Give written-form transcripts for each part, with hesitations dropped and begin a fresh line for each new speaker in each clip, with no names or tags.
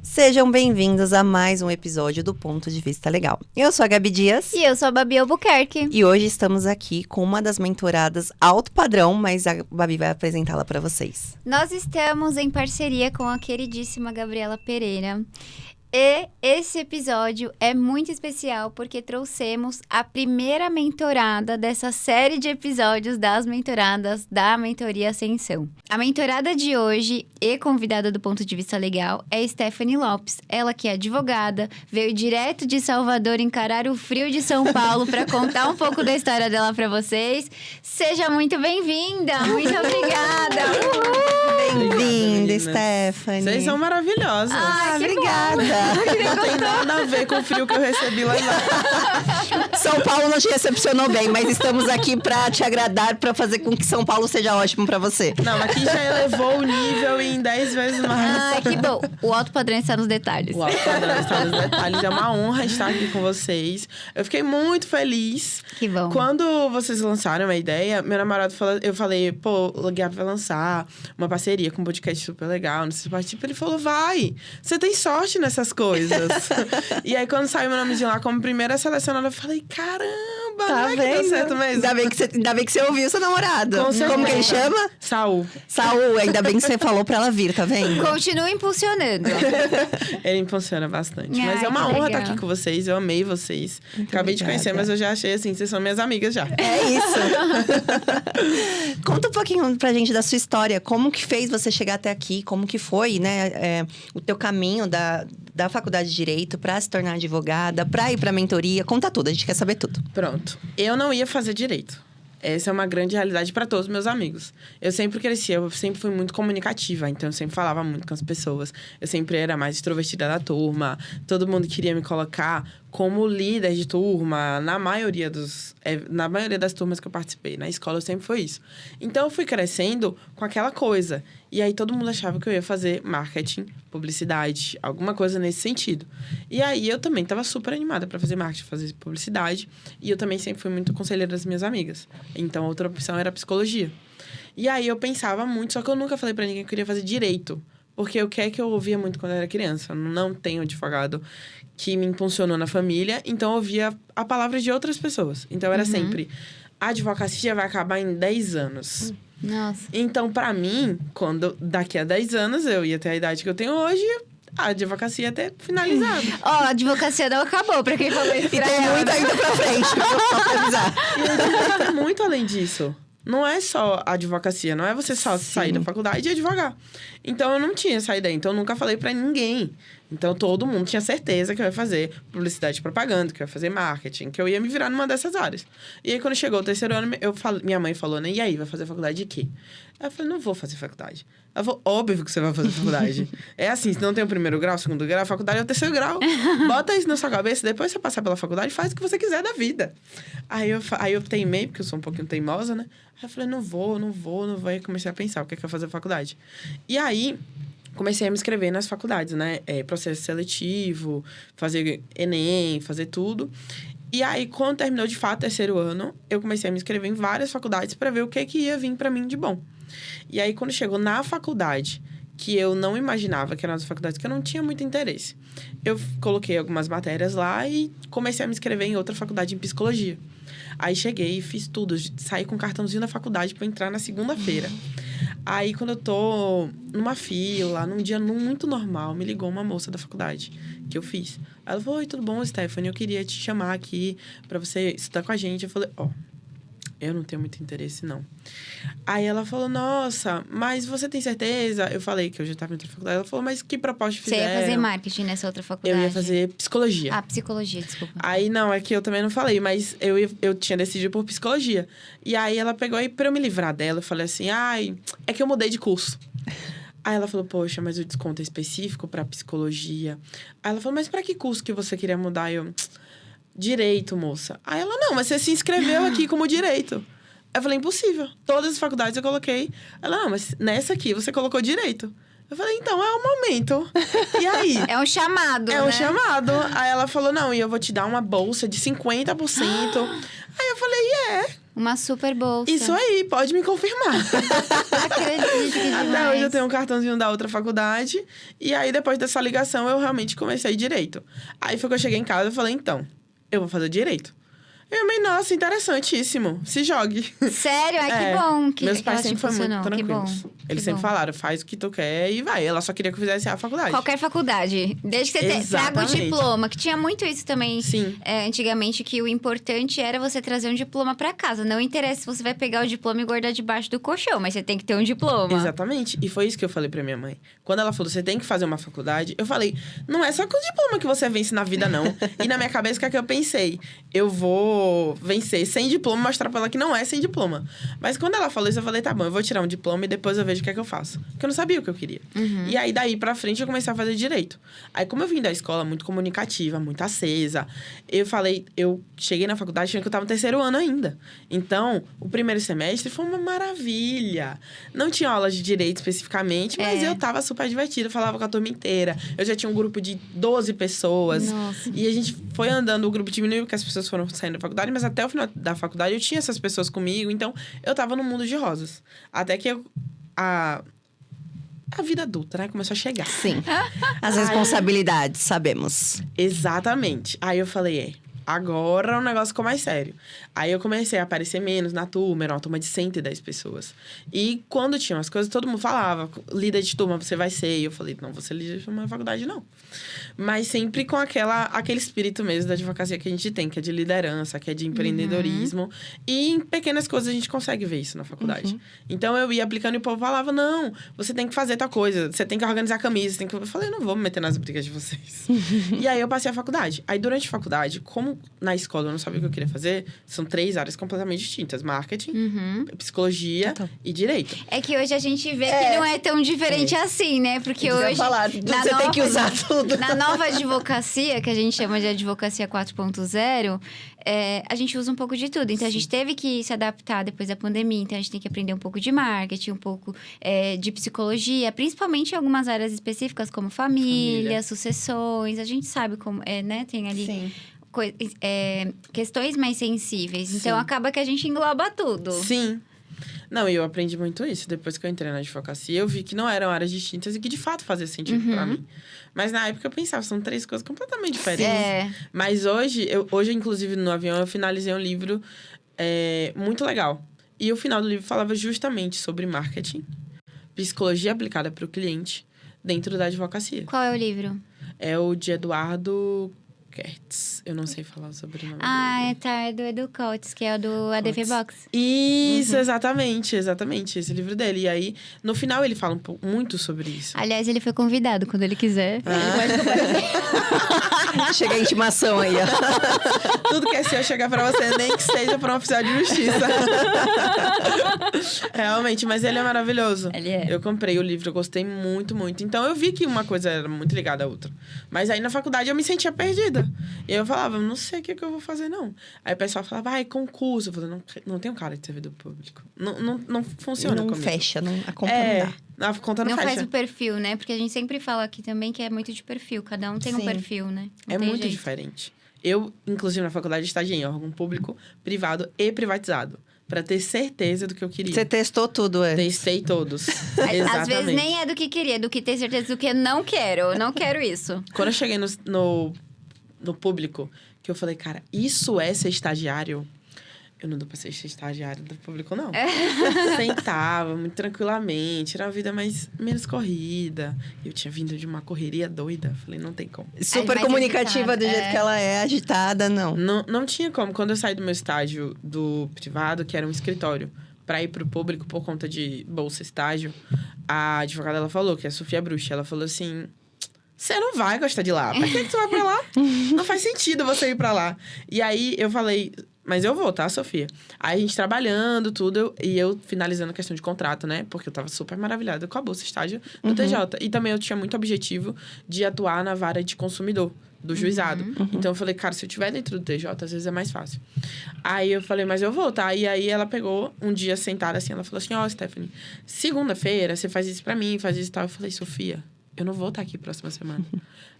Sejam bem-vindos a mais um episódio do Ponto de Vista Legal. Eu sou a Gabi Dias.
E eu sou a Babi Albuquerque.
E hoje estamos aqui com uma das mentoradas alto padrão, mas a Babi vai apresentá-la para vocês.
Nós estamos em parceria com a queridíssima Gabriela Pereira. E esse episódio é muito especial porque trouxemos a primeira mentorada dessa série de episódios das mentoradas da Mentoria Ascensão. A mentorada de hoje e convidada do Ponto de Vista Legal é Stephanie Lopes. Ela que é advogada, veio direto de Salvador encarar o frio de São Paulo para contar um pouco da história dela para vocês. Seja muito bem-vinda! Muito obrigada!
Bem-vinda, Stephanie!
Vocês são maravilhosas!
Obrigada!
Não tem nada a ver com o frio que eu recebi lá embaixo.
São Paulo não te recepcionou bem, mas estamos aqui para te agradar, para fazer com que São Paulo seja ótimo para você.
Não, aqui já elevou o nível em 10 vezes mais.
Ai, que bom. O alto padrão está nos detalhes.
O alto padrão está nos detalhes. É uma honra estar aqui com vocês. Eu fiquei muito feliz.
Que bom.
Quando vocês lançaram a ideia, meu namorado falou... Eu falei, pô, o Gabi vai lançar uma parceria com um podcast super legal. Não sei se participa. Ele falou, vai. Você tem sorte nessas coisas. E aí, quando saiu meu nome de lá como primeira selecionada, eu falei, caramba,
Tá
não é que deu certo mesmo?
Ainda bem que você ouviu seu namorado.
Com certeza.
Como que ele chama?
Saul.
Saul, ainda bem que você falou pra ela vir, tá vendo?
Continua impulsionando.
Ele impulsiona bastante.
Ai,
Mas é uma
que
honra
legal.
estar aqui com vocês. Eu amei vocês. Acabei de
obrigada.
conhecer, mas eu já achei assim, vocês são minhas amigas já.
É isso. Conta um pouquinho pra gente da sua história. Como que fez você chegar até aqui? Como que foi, né? O teu caminho da faculdade de Direito pra se tornar advogada, pra ir pra mentoria. Conta tudo, a gente quer saber tudo.
Pronto. Eu não ia fazer direito. Essa é uma grande realidade para todos os meus amigos. Eu sempre cresci, eu sempre fui muito comunicativa, então eu sempre falava muito com as pessoas. Eu sempre era mais extrovertida da turma. Todo mundo queria me colocar como líder de turma, na maioria das turmas que eu participei. Na escola sempre foi isso. Então eu fui crescendo com aquela coisa. E aí todo mundo achava que eu ia fazer marketing, publicidade, alguma coisa nesse sentido. E aí eu também estava super animada para fazer marketing, fazer publicidade. E eu também sempre fui muito conselheira das minhas amigas. Então a outra opção era psicologia. E aí eu pensava muito, só que eu nunca falei para ninguém que eu queria fazer direito. Porque o que é que eu ouvia muito quando eu era criança? Eu não tenho advogado que me impulsionou na família, então eu ouvia a palavra de outras pessoas. Então era sempre, a advocacia vai acabar em 10 anos.
Nossa.
Então, pra mim, quando daqui a 10 anos eu ia ter a idade que eu tenho hoje, a advocacia ia ter finalizado.
Ó, a advocacia não acabou, pra quem falou isso.
E
pra
tem
ela.
muito ainda pra frente, só pra avisar.
E a advocacia é muito além disso. Não é só a advocacia, não é você só sair da faculdade e advogar. Então, eu não tinha essa ideia. Então, eu nunca falei pra ninguém. Então, todo mundo tinha certeza que eu ia fazer publicidade e propaganda, que eu ia fazer marketing, que eu ia me virar numa dessas áreas. E aí, quando chegou o terceiro ano, minha mãe falou, né? E aí, vai fazer faculdade de quê? Aí eu falei, não vou fazer faculdade. Ela falou, óbvio que você vai fazer faculdade. É assim, se não tem o primeiro grau, o segundo grau, a faculdade é o terceiro grau. Bota isso na sua cabeça, depois você passar pela faculdade, faz o que você quiser da vida. Aí eu teimei, porque eu sou um pouquinho teimosa, né? Aí eu falei, não vou. E comecei a pensar, o que é que eu vou fazer faculdade? E aí, comecei a me inscrever nas faculdades, né? Processo seletivo, fazer Enem, fazer tudo. E aí, quando terminou de fato o terceiro ano, eu comecei a me inscrever em várias faculdades para ver o que ia vir para mim de bom. E aí, quando chegou na faculdade, que eu não imaginava que eram as faculdades que eu não tinha muito interesse, eu coloquei algumas matérias lá e comecei a me inscrever em outra faculdade em psicologia. Aí cheguei e fiz tudo, saí com um cartãozinho da faculdade para entrar na segunda-feira. Aí, quando eu tô numa fila, num dia muito normal, me ligou uma moça da faculdade, que eu fiz. Ela falou, oi, tudo bom, Stephanie? Eu queria te chamar aqui pra você estudar com a gente. Eu falei, eu não tenho muito interesse, não. Aí ela falou, nossa, mas você tem certeza? Eu falei que eu já estava em outra faculdade. Ela falou, mas que proposta
Você
fizeram?
ia fazer marketing nessa outra faculdade?
Eu ia fazer psicologia.
Ah, psicologia, desculpa.
Aí, não, é que eu também não falei, mas eu tinha decidido por psicologia. E aí, ela pegou, e pra eu me livrar dela, eu falei assim, é que eu mudei de curso. Aí ela falou, poxa, mas o desconto é específico pra psicologia. Aí ela falou, mas pra que curso que você queria mudar? Eu, direito, moça. Aí ela, não, mas você se inscreveu aqui como direito. Eu falei, impossível. Todas as faculdades eu coloquei. Ela, não, mas nessa aqui você colocou direito. Eu falei, então, é o momento. E aí?
É um chamado,
É um chamado. Aí ela falou, não, e eu vou te dar uma bolsa de 50%. Aí eu falei,
Uma super bolsa.
Isso aí, pode me confirmar.
Acredito que demais.
Até hoje eu tenho um cartãozinho da outra faculdade. E aí, depois dessa ligação, eu realmente comecei direito. Aí foi que eu cheguei em casa e falei, então, eu vou fazer direito. Eu amei, nossa, interessantíssimo. Se jogue.
Sério? Ai, que bom que
meus pais
ela te
sempre foram muito
impulsionou. Que bom.
tranquilos. Eles
Que
sempre
bom.
falaram, faz o que tu quer e vai. Ela só queria que eu fizesse a faculdade.
Qualquer faculdade. Desde que você traga o
Exatamente.
diploma. Que tinha muito isso também.
Sim.
Antigamente, que o importante era você trazer um diploma pra casa. Não interessa se você vai pegar o diploma e guardar debaixo do colchão. Mas você tem que ter um diploma.
Exatamente. E foi isso que eu falei pra minha mãe. Quando ela falou, você tem que fazer uma faculdade, eu falei, não é só com o diploma que você vence na vida, não. E na minha cabeça, o que é que eu pensei? Eu vou vencer sem diploma, mostrar pra ela que não é sem diploma. Mas quando ela falou isso, eu falei, tá bom, eu vou tirar um diploma e depois eu vejo o que é que eu faço. Porque eu não sabia o que eu queria. E aí, daí pra frente, eu comecei a fazer direito. Aí, como eu vim da escola muito comunicativa, muito acesa, eu cheguei na faculdade achando que eu tava no 3º ano ainda. Então, o primeiro semestre foi uma maravilha. Não tinha aula de direito especificamente, mas eu tava super divertida, falava com a turma inteira. Eu já tinha um grupo de 12 pessoas.
Nossa.
E a gente foi andando, o grupo diminuiu, porque as pessoas foram saindo da faculdade, mas até o final da faculdade eu tinha essas pessoas comigo, então eu tava num mundo de rosas. Até que a vida adulta, né, começou a chegar.
Sim. As responsabilidades, sabemos.
Exatamente. Aí eu falei, agora o negócio ficou mais sério. Aí eu comecei a aparecer menos na turma, era uma turma de 110 pessoas. E quando tinha umas coisas, todo mundo falava, líder de turma, você vai ser. E eu falei, não, vou ser líder de turma na faculdade, não. Mas sempre com aquele espírito mesmo da advocacia que a gente tem, que é de liderança, que é de empreendedorismo. E em pequenas coisas a gente consegue ver isso na faculdade. Então eu ia aplicando e o povo falava, não, você tem que fazer tal coisa, você tem que organizar a camisa, você tem que... Eu falei, não vou me meter nas brigas de vocês. E aí eu passei a faculdade. Aí durante a faculdade, como na escola eu não sabia o que eu queria fazer, são 3 áreas completamente distintas: marketing, psicologia e direito.
É que hoje a gente vê que não é tão diferente assim, né? Porque hoje...
Você tem que usar tudo.
Na nova advocacia, que a gente chama de advocacia 4.0, a gente usa um pouco de tudo. Então, a gente teve que se adaptar depois da pandemia. Então, a gente tem que aprender um pouco de marketing, um pouco de psicologia. Principalmente em algumas áreas específicas, como família, sucessões. A gente sabe como né? Tem ali...
Sim.
Questões mais sensíveis. Então, acaba que a gente engloba tudo.
Sim. Não, e eu aprendi muito isso. Depois que eu entrei na advocacia, eu vi que não eram áreas distintas e que, de fato, fazia sentido pra mim. Mas, na época, eu pensava, são 3 coisas completamente diferentes. Mas hoje, inclusive, no avião, eu finalizei um livro muito legal. E o final do livro falava justamente sobre marketing, psicologia aplicada para o cliente, dentro da advocacia.
Qual é o livro?
É o de Eduardo Kertz. Eu não sei falar sobre o nome dele.
É do Edu Coates, que é o do ADV Box.
Isso, exatamente. Esse livro dele. E aí, no final, ele fala muito sobre isso.
Aliás, ele foi convidado, quando ele quiser.
Chega a intimação aí, ó.
Tudo que é seu chegar pra você, nem que seja pra um oficial de justiça. Realmente, mas ele é maravilhoso.
Ele é.
Eu comprei o livro, eu gostei muito, muito. Então, eu vi que uma coisa era muito ligada à outra. Mas aí, na faculdade, eu me sentia perdida. E eu falava, não sei o que eu vou fazer, não. Aí o pessoal falava, concurso. Eu falei, não tenho cara de servidor público. Não funciona comigo.
Não fecha, a conta não dá.
A conta não fecha.
Faz o perfil, né? Porque a gente sempre fala aqui também que é muito de perfil. Cada um tem um perfil, né? Não
É
tem
muito
jeito.
diferente. Eu, inclusive, na faculdade, estagiei em órgão público, privado e privatizado. Pra ter certeza do que eu queria.
Você testou tudo antes.
Testei todos. Exatamente.
Às vezes nem é do que queria, do que ter certeza do que não quero. Eu não quero isso.
Quando eu cheguei no público, que eu falei, cara, isso é ser estagiário? Eu não dou pra ser estagiário do público, não. Sentava muito tranquilamente, era uma vida menos corrida. Eu tinha vindo de uma correria doida. Falei, não tem como.
Super
mais
comunicativa
agitada,
do jeito que ela é, agitada, não.
Não tinha como. Quando eu saí do meu estágio do privado, que era um escritório, pra ir pro público por conta de bolsa estágio, a advogada, ela falou, que é a Sofia Bruxa, ela falou assim... Você não vai gostar de lá. Pra que você vai pra lá? Não faz sentido você ir pra lá. E aí, eu falei... Mas eu vou, tá, Sofia? Aí, a gente trabalhando, tudo. E eu finalizando a questão de contrato, né? Porque eu tava super maravilhada com a bolsa estágio do TJ. E também eu tinha muito objetivo de atuar na vara de consumidor do juizado. Então, eu falei, cara, se eu estiver dentro do TJ, às vezes é mais fácil. Aí, eu falei, mas eu vou, tá? E aí, ela pegou um dia sentada assim, ela falou assim, Stephanie, segunda-feira você faz isso pra mim, faz isso e tal. Eu falei, Sofia... eu não vou estar aqui próxima semana.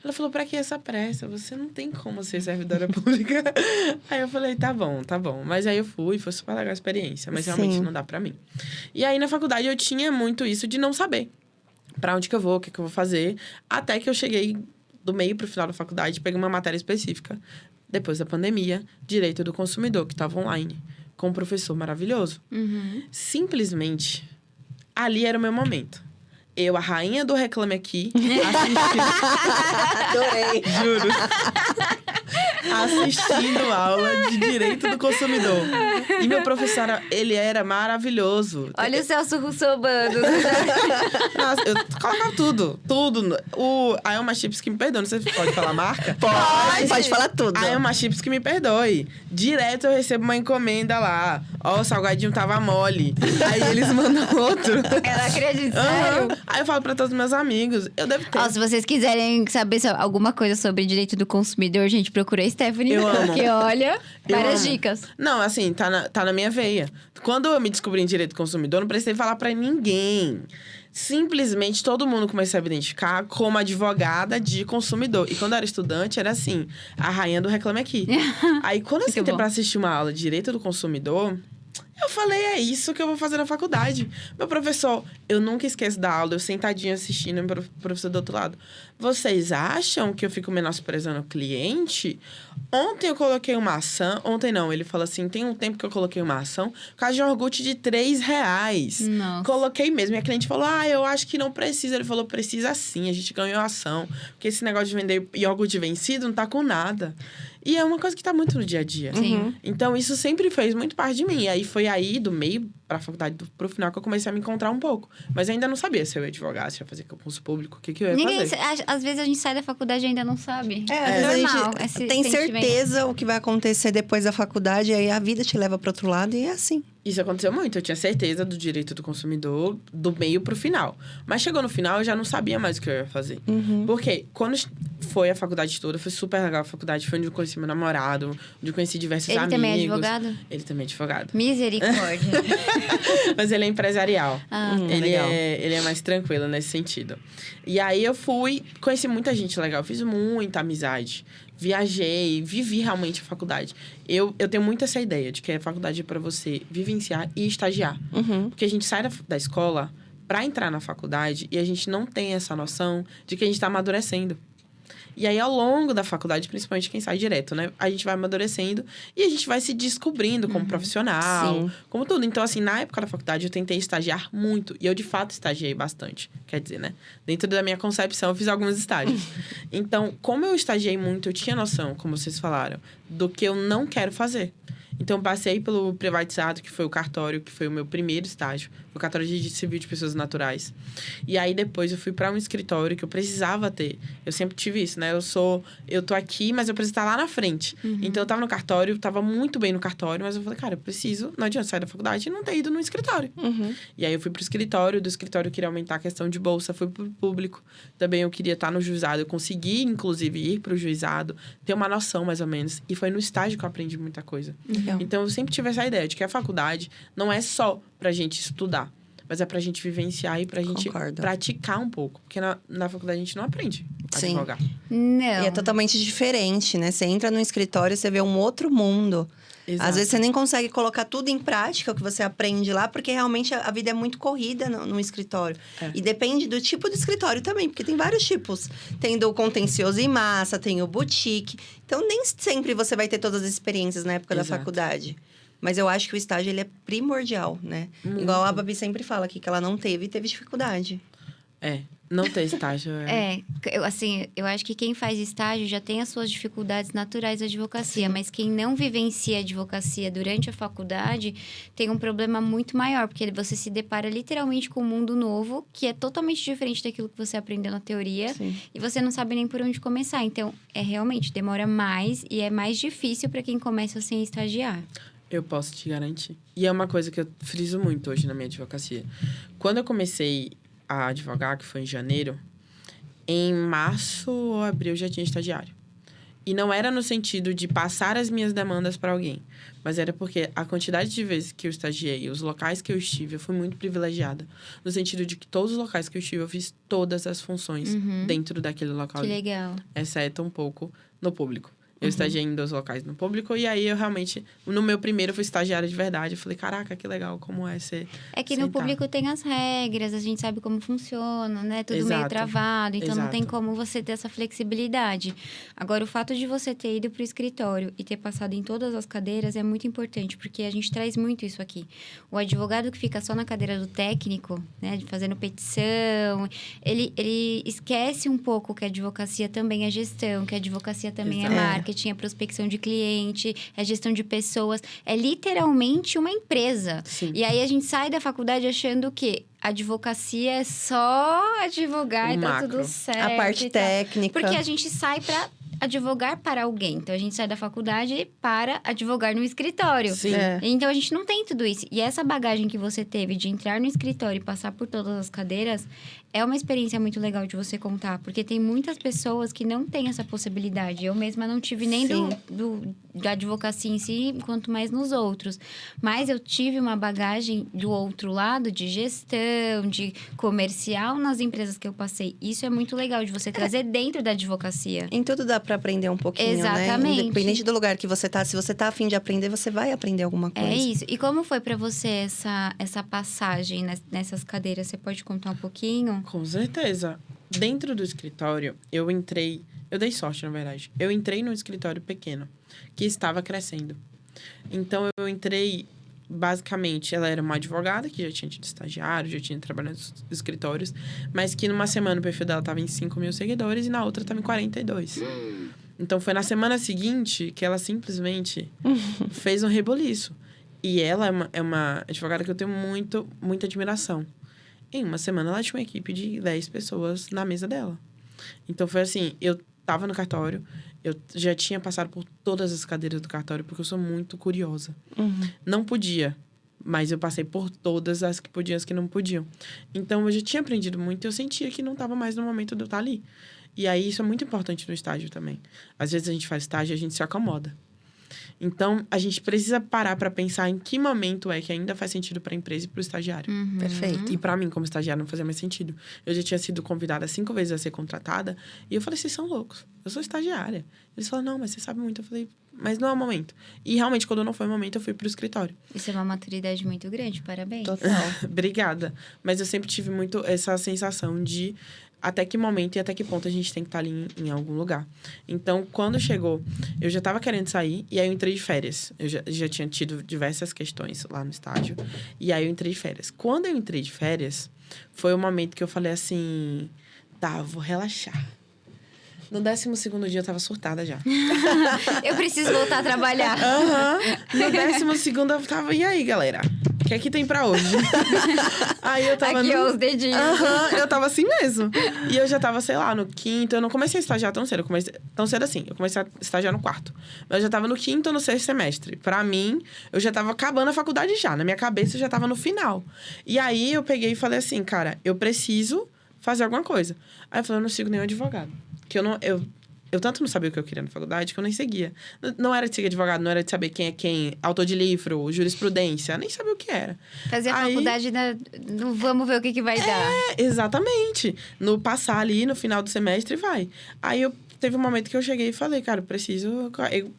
Ela falou, pra que essa pressa? Você não tem como ser servidora pública. Aí eu falei, tá bom. Mas aí eu fui, foi super legal a experiência. Mas realmente não dá pra mim. E aí, na faculdade, eu tinha muito isso de não saber pra onde que eu vou, o que eu vou fazer. Até que eu cheguei do meio pro final da faculdade, peguei uma matéria específica. Depois da pandemia, Direito do Consumidor, que estava online. Com um professor maravilhoso. Simplesmente, ali era o meu momento. Eu, a rainha do Reclame Aqui,
Adorei.
juro. Assistindo aula de Direito do Consumidor. E meu professor, ele era maravilhoso.
Olha o Celso Russomano.
Nossa, eu colocava tudo. A Elma Chips que me perdoe. Não sei se pode falar marca.
Pode falar tudo.
A Elma Chips que me perdoe. Direto eu recebo uma encomenda lá. Ó, o salgadinho tava mole. Aí eles mandam outro.
Ela acredita,
Aham.
sério?
Aí eu falo pra todos os meus amigos. Eu devo ter.
Ó, se vocês quiserem saber alguma coisa sobre direito do consumidor, gente, procura a Stephanie.
Eu amo.
Porque, olha,
Eu
várias
amo.
dicas.
Não, assim, tá na minha veia. Quando eu me descobri em Direito do Consumidor, não precisei falar pra ninguém. Simplesmente todo mundo começou a me identificar como advogada de consumidor. E quando eu era estudante, era assim, a rainha do Reclame Aqui. Aí, quando eu
Muito
sentei
bom.
pra assistir uma aula de Direito do Consumidor, eu falei, é isso que eu vou fazer na faculdade. Meu professor, eu nunca esqueço da aula, eu sentadinha assistindo, e meu professor do outro lado. Vocês acham que eu fico menosprezando o cliente? Ontem eu coloquei uma ação... Ontem não, ele falou assim, tem um tempo que eu coloquei uma ação, por causa de um iogurte de R$3.
Nossa.
Coloquei mesmo. E a cliente falou, eu acho que não precisa. Ele falou, precisa sim, a gente ganhou a ação. Porque esse negócio de vender iogurte vencido não tá com nada. E é uma coisa que tá muito no dia a dia.
Sim.
Então, isso sempre fez muito parte de mim. E aí, foi aí, do meio pra faculdade, pro final, que eu comecei a me encontrar um pouco. Mas eu ainda não sabia se eu ia advogar, se eu ia fazer concurso público, o que eu ia
Ninguém,
fazer.
às vezes a gente sai da faculdade e ainda não sabe.
Às vezes
normal.
a
esse
gente tem
sentimento.
certeza o que vai acontecer depois da faculdade, aí a vida te leva para outro lado e é assim.
Isso aconteceu muito. Eu tinha certeza do direito do consumidor, do meio pro final. Mas chegou no final, eu já não sabia mais o que eu ia fazer. Porque quando foi a faculdade toda, foi super legal a faculdade. Foi onde eu conheci meu namorado, onde eu conheci diversos
Ele
amigos.
também é advogado?
Ele também é advogado.
Misericórdia.
Mas ele é empresarial.
legal.
Ele é mais tranquilo nesse sentido. E aí eu conheci muita gente legal, fiz muita amizade. Viajei, vivi realmente a faculdade. Eu tenho muito essa ideia de que a faculdade é pra você vivenciar e estagiar. Porque a gente sai da escola pra entrar na faculdade e a gente não tem essa noção de que a gente tá amadurecendo. E aí, ao longo da faculdade, principalmente quem sai direto, né? A gente vai amadurecendo e a gente vai se descobrindo como profissional,
Sim.
como tudo. Então, assim, na época da faculdade, eu tentei estagiar muito. E eu, de fato, estagiei bastante. Quer dizer, né? Dentro da minha concepção, eu fiz alguns estágios. Então, como eu estagiei muito, eu tinha noção, como vocês falaram, do que eu não quero fazer. Então, eu passei pelo privatizado, que foi o cartório, que foi o meu primeiro estágio. Foi o cartório de civil de pessoas naturais. E aí, depois, eu fui para um escritório que eu precisava ter. Eu sempre tive isso, né? Eu tô aqui, mas eu preciso estar lá na frente. Então, eu tava no cartório, tava muito bem no cartório, mas eu falei, cara, eu preciso, não adianta sair da faculdade e não ter ido no escritório. E aí, eu fui pro escritório, do escritório eu queria aumentar a questão de bolsa, fui pro público. Também eu queria estar no juizado, eu consegui, inclusive, ir pro juizado, ter uma noção, mais ou menos. E foi no estágio que eu aprendi muita coisa.
Legal.
Então, eu sempre tive essa ideia de que a faculdade não é só pra gente estudar, mas é pra gente vivenciar e pra gente
Concordo.
praticar um pouco. Porque na faculdade a gente não aprende a
Sim.
advogar.
Não.
E é totalmente diferente, né? Você entra no escritório, você vê um outro mundo.
Exato.
Às vezes você nem consegue colocar tudo em prática, o que você aprende lá, porque realmente a vida é muito corrida no escritório.
É.
E depende do tipo de escritório também, porque tem vários tipos. Tem do contencioso em massa, tem o boutique. Então, nem sempre você vai ter todas as experiências na época da
Exato.
faculdade. Mas eu acho que o estágio, ele é primordial, né? Igual a Babi sempre fala aqui, que ela não teve dificuldade.
Não ter estágio.
Eu acho que quem faz estágio já tem as suas dificuldades naturais da advocacia, mas quem não vivencia a advocacia durante a faculdade tem um problema muito maior, porque você se depara literalmente com um mundo novo, que é totalmente diferente daquilo que você aprendeu na teoria,
Sim.
e você não sabe nem por onde começar. Então, realmente, demora mais e é mais difícil para quem começa sem estagiar.
Eu posso te garantir. E é uma coisa que eu friso muito hoje na minha advocacia. Quando eu comecei a advogar, que foi em janeiro, em março ou abril já tinha estagiário. E não era no sentido de passar as minhas demandas para alguém. Mas era porque a quantidade de vezes que eu estagiei, os locais que eu estive, eu fui muito privilegiada. No sentido de que todos os locais que eu estive, eu fiz todas as funções dentro daquele local.
Que legal.
Exceto um pouco no público. Eu estagiei em 2 locais no público. E aí, eu realmente... No meu primeiro, eu fui estagiária de verdade. Eu falei, caraca, que legal. Como é ser...
É que no público tem as regras. A gente sabe como funciona, né? Tudo meio travado. Então, não tem como você ter essa flexibilidade. Agora, o fato de você ter ido para o escritório e ter passado em todas as cadeiras é muito importante. Porque a gente traz muito isso aqui. O advogado que fica só na cadeira do técnico, né? Fazendo petição... Ele esquece um pouco que a advocacia também é gestão. Que a advocacia também é marketing. É prospecção de cliente, é gestão de pessoas. É literalmente uma empresa.
Sim.
E aí, a gente sai da faculdade achando que a advocacia é só advogar e tá tudo certo.
A parte técnica.
Porque a gente sai para advogar para alguém. Então, a gente sai da faculdade para advogar no escritório.
Sim.
Então, a gente não tem tudo isso. E essa bagagem que você teve de entrar no escritório e passar por todas as cadeiras... É uma experiência muito legal de você contar. Porque tem muitas pessoas que não têm essa possibilidade. Eu mesma não tive nem da advocacia em si, quanto mais nos outros. Mas eu tive uma bagagem do outro lado, de gestão, de comercial nas empresas que eu passei. Isso é muito legal de você trazer dentro da advocacia.
Em tudo dá pra aprender um pouquinho,
Exatamente.
né? Independente do lugar que você tá. Se você tá afim de aprender, você vai aprender alguma coisa.
É isso. E como foi pra você essa passagem nessas cadeiras? Você pode contar um pouquinho?
Com certeza. Dentro do escritório, eu dei sorte, na verdade. Eu entrei num escritório pequeno, que estava crescendo. Então, eu entrei, basicamente, ela era uma advogada, que já tinha tido estagiário, já tinha trabalhado nos escritórios, mas que numa semana o perfil dela estava em 5.000 seguidores e na outra estava em 42. Então, foi na semana seguinte que ela simplesmente fez um reboliço. E ela é uma advogada que eu tenho muita admiração. Em uma semana, ela tinha uma equipe de 10 pessoas na mesa dela. Então, foi assim, eu tava no cartório, eu já tinha passado por todas as cadeiras do cartório, porque eu sou muito curiosa. Não podia, mas eu passei por todas as que podiam e as que não podiam. Então, eu já tinha aprendido muito e eu sentia que não tava mais no momento de eu estar ali. E aí, isso é muito importante no estágio também. Às vezes, a gente faz estágio e a gente se acomoda. Então, a gente precisa parar para pensar em que momento é que ainda faz sentido para a empresa e para o estagiário.
Perfeito.
E para mim, como estagiário, não fazia mais sentido. Eu já tinha sido convidada 5 vezes a ser contratada. E eu falei, vocês são loucos. Eu sou estagiária. Eles falaram, não, mas você sabe muito. Eu falei, mas não é o momento. E realmente, quando não foi o momento, eu fui pro escritório.
Isso é uma maturidade muito grande. Parabéns.
Total.
Obrigada. Mas eu sempre tive muito essa sensação de... até que momento e até que ponto a gente tem que estar ali em algum lugar. Então, quando chegou, eu já estava querendo sair e aí eu entrei de férias. Eu já tinha tido diversas questões lá no estágio. E aí eu entrei de férias. Quando eu entrei de férias, foi o momento que eu falei assim... Tá, vou relaxar. No 12º dia, eu tava surtada já.
Eu preciso voltar a trabalhar.
No 12º, eu tava... E aí, galera? O que é que tem pra hoje? Aí eu tava...
Aqui, ó, os dedinhos.
Eu tava assim mesmo. E eu já tava, sei lá, no 5º. Eu não comecei a estagiar tão cedo. Eu comecei tão cedo assim. Eu comecei a estagiar no 4º. Mas eu já tava no 5º ou no 6º semestre. Pra mim, eu já tava acabando a faculdade já. Na minha cabeça, eu já tava no final. E aí, eu peguei e falei assim, cara, eu preciso fazer alguma coisa. Aí eu falei, eu não sigo nenhum advogado. Que eu tanto não sabia o que eu queria na faculdade que eu nem seguia. Não era de seguir advogado, não era de saber quem é quem, autor de livro, jurisprudência, nem sabia o que era.
Fazer a faculdade, no vamos ver o que vai dar.
Exatamente. No passar ali, no final do semestre, vai. Aí teve um momento que eu cheguei e falei, cara, eu preciso... Eu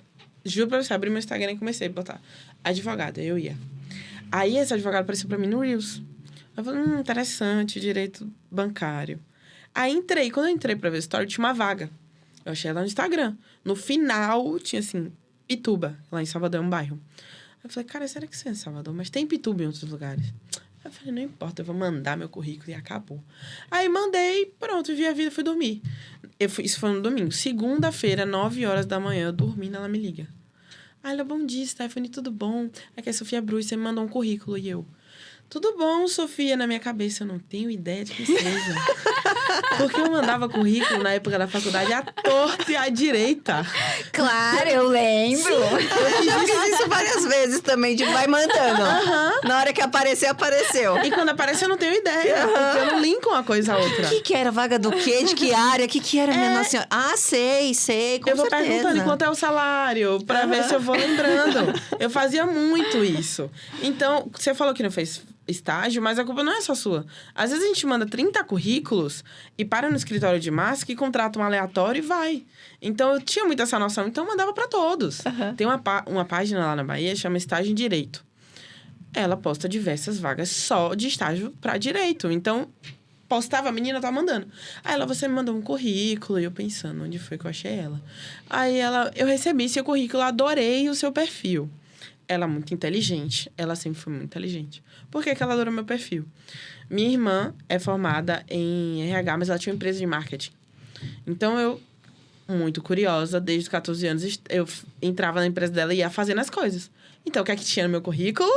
juro pra você, abri meu Instagram e comecei a botar advogada, eu ia. Aí esse advogado apareceu pra mim no Reels. Eu falei, interessante, direito bancário. Aí entrei. Quando eu entrei pra ver a story, tinha uma vaga. Eu achei ela no Instagram. No final, tinha assim, Pituba, lá em Salvador, é um bairro. Eu falei, cara, será que isso é em Salvador? Mas tem Pituba em outros lugares. Eu falei, não importa, eu vou mandar meu currículo e acabou. Aí mandei, pronto, vi a vida, fui dormir. Isso foi no domingo. Segunda-feira, 9 horas da manhã, eu dormindo, ela me liga. Aí ela, bom dia, Stephanie, tudo bom? Aqui é a Sofia Bruce, você me mandou um currículo. E eu, Tudo bom, Sofia? Na minha cabeça, eu não tenho ideia de que seja. Porque eu mandava currículo na época da faculdade à torta e à direita.
Claro, eu lembro.
Eu já fiz isso várias vezes também, de vai mandando. Na hora que aparecer, apareceu.
E quando aparece, eu não tenho ideia. Porque eu não linko uma coisa a outra.
O que era vaga do quê? De que área? O que era, minha nossa senhora? Ah, sei, com
eu vou
certeza.
perguntando quanto é o salário, pra ver se eu vou lembrando. Eu fazia muito isso. Então, você falou que não fez estágio, mas a culpa não é só sua. Às vezes a gente manda 30 currículos e para no escritório de massa e contrata um aleatório e vai. Então, eu tinha muito essa noção, então eu mandava pra todos. Tem uma página lá na Bahia, chama Estágio em Direito. Ela posta diversas vagas só de estágio pra direito. Então, postava, a menina tá mandando. Aí ela, você me mandou um currículo, e eu pensando, onde foi que eu achei ela? Aí eu recebi seu currículo, adorei o seu perfil. Ela é muito inteligente, ela sempre foi muito inteligente. Por que ela adorou meu perfil? Minha irmã é formada em RH, mas ela tinha uma empresa de marketing. Então, eu, muito curiosa, desde os 14 anos, eu entrava na empresa dela e ia fazendo as coisas. Então, o que é que tinha no meu currículo?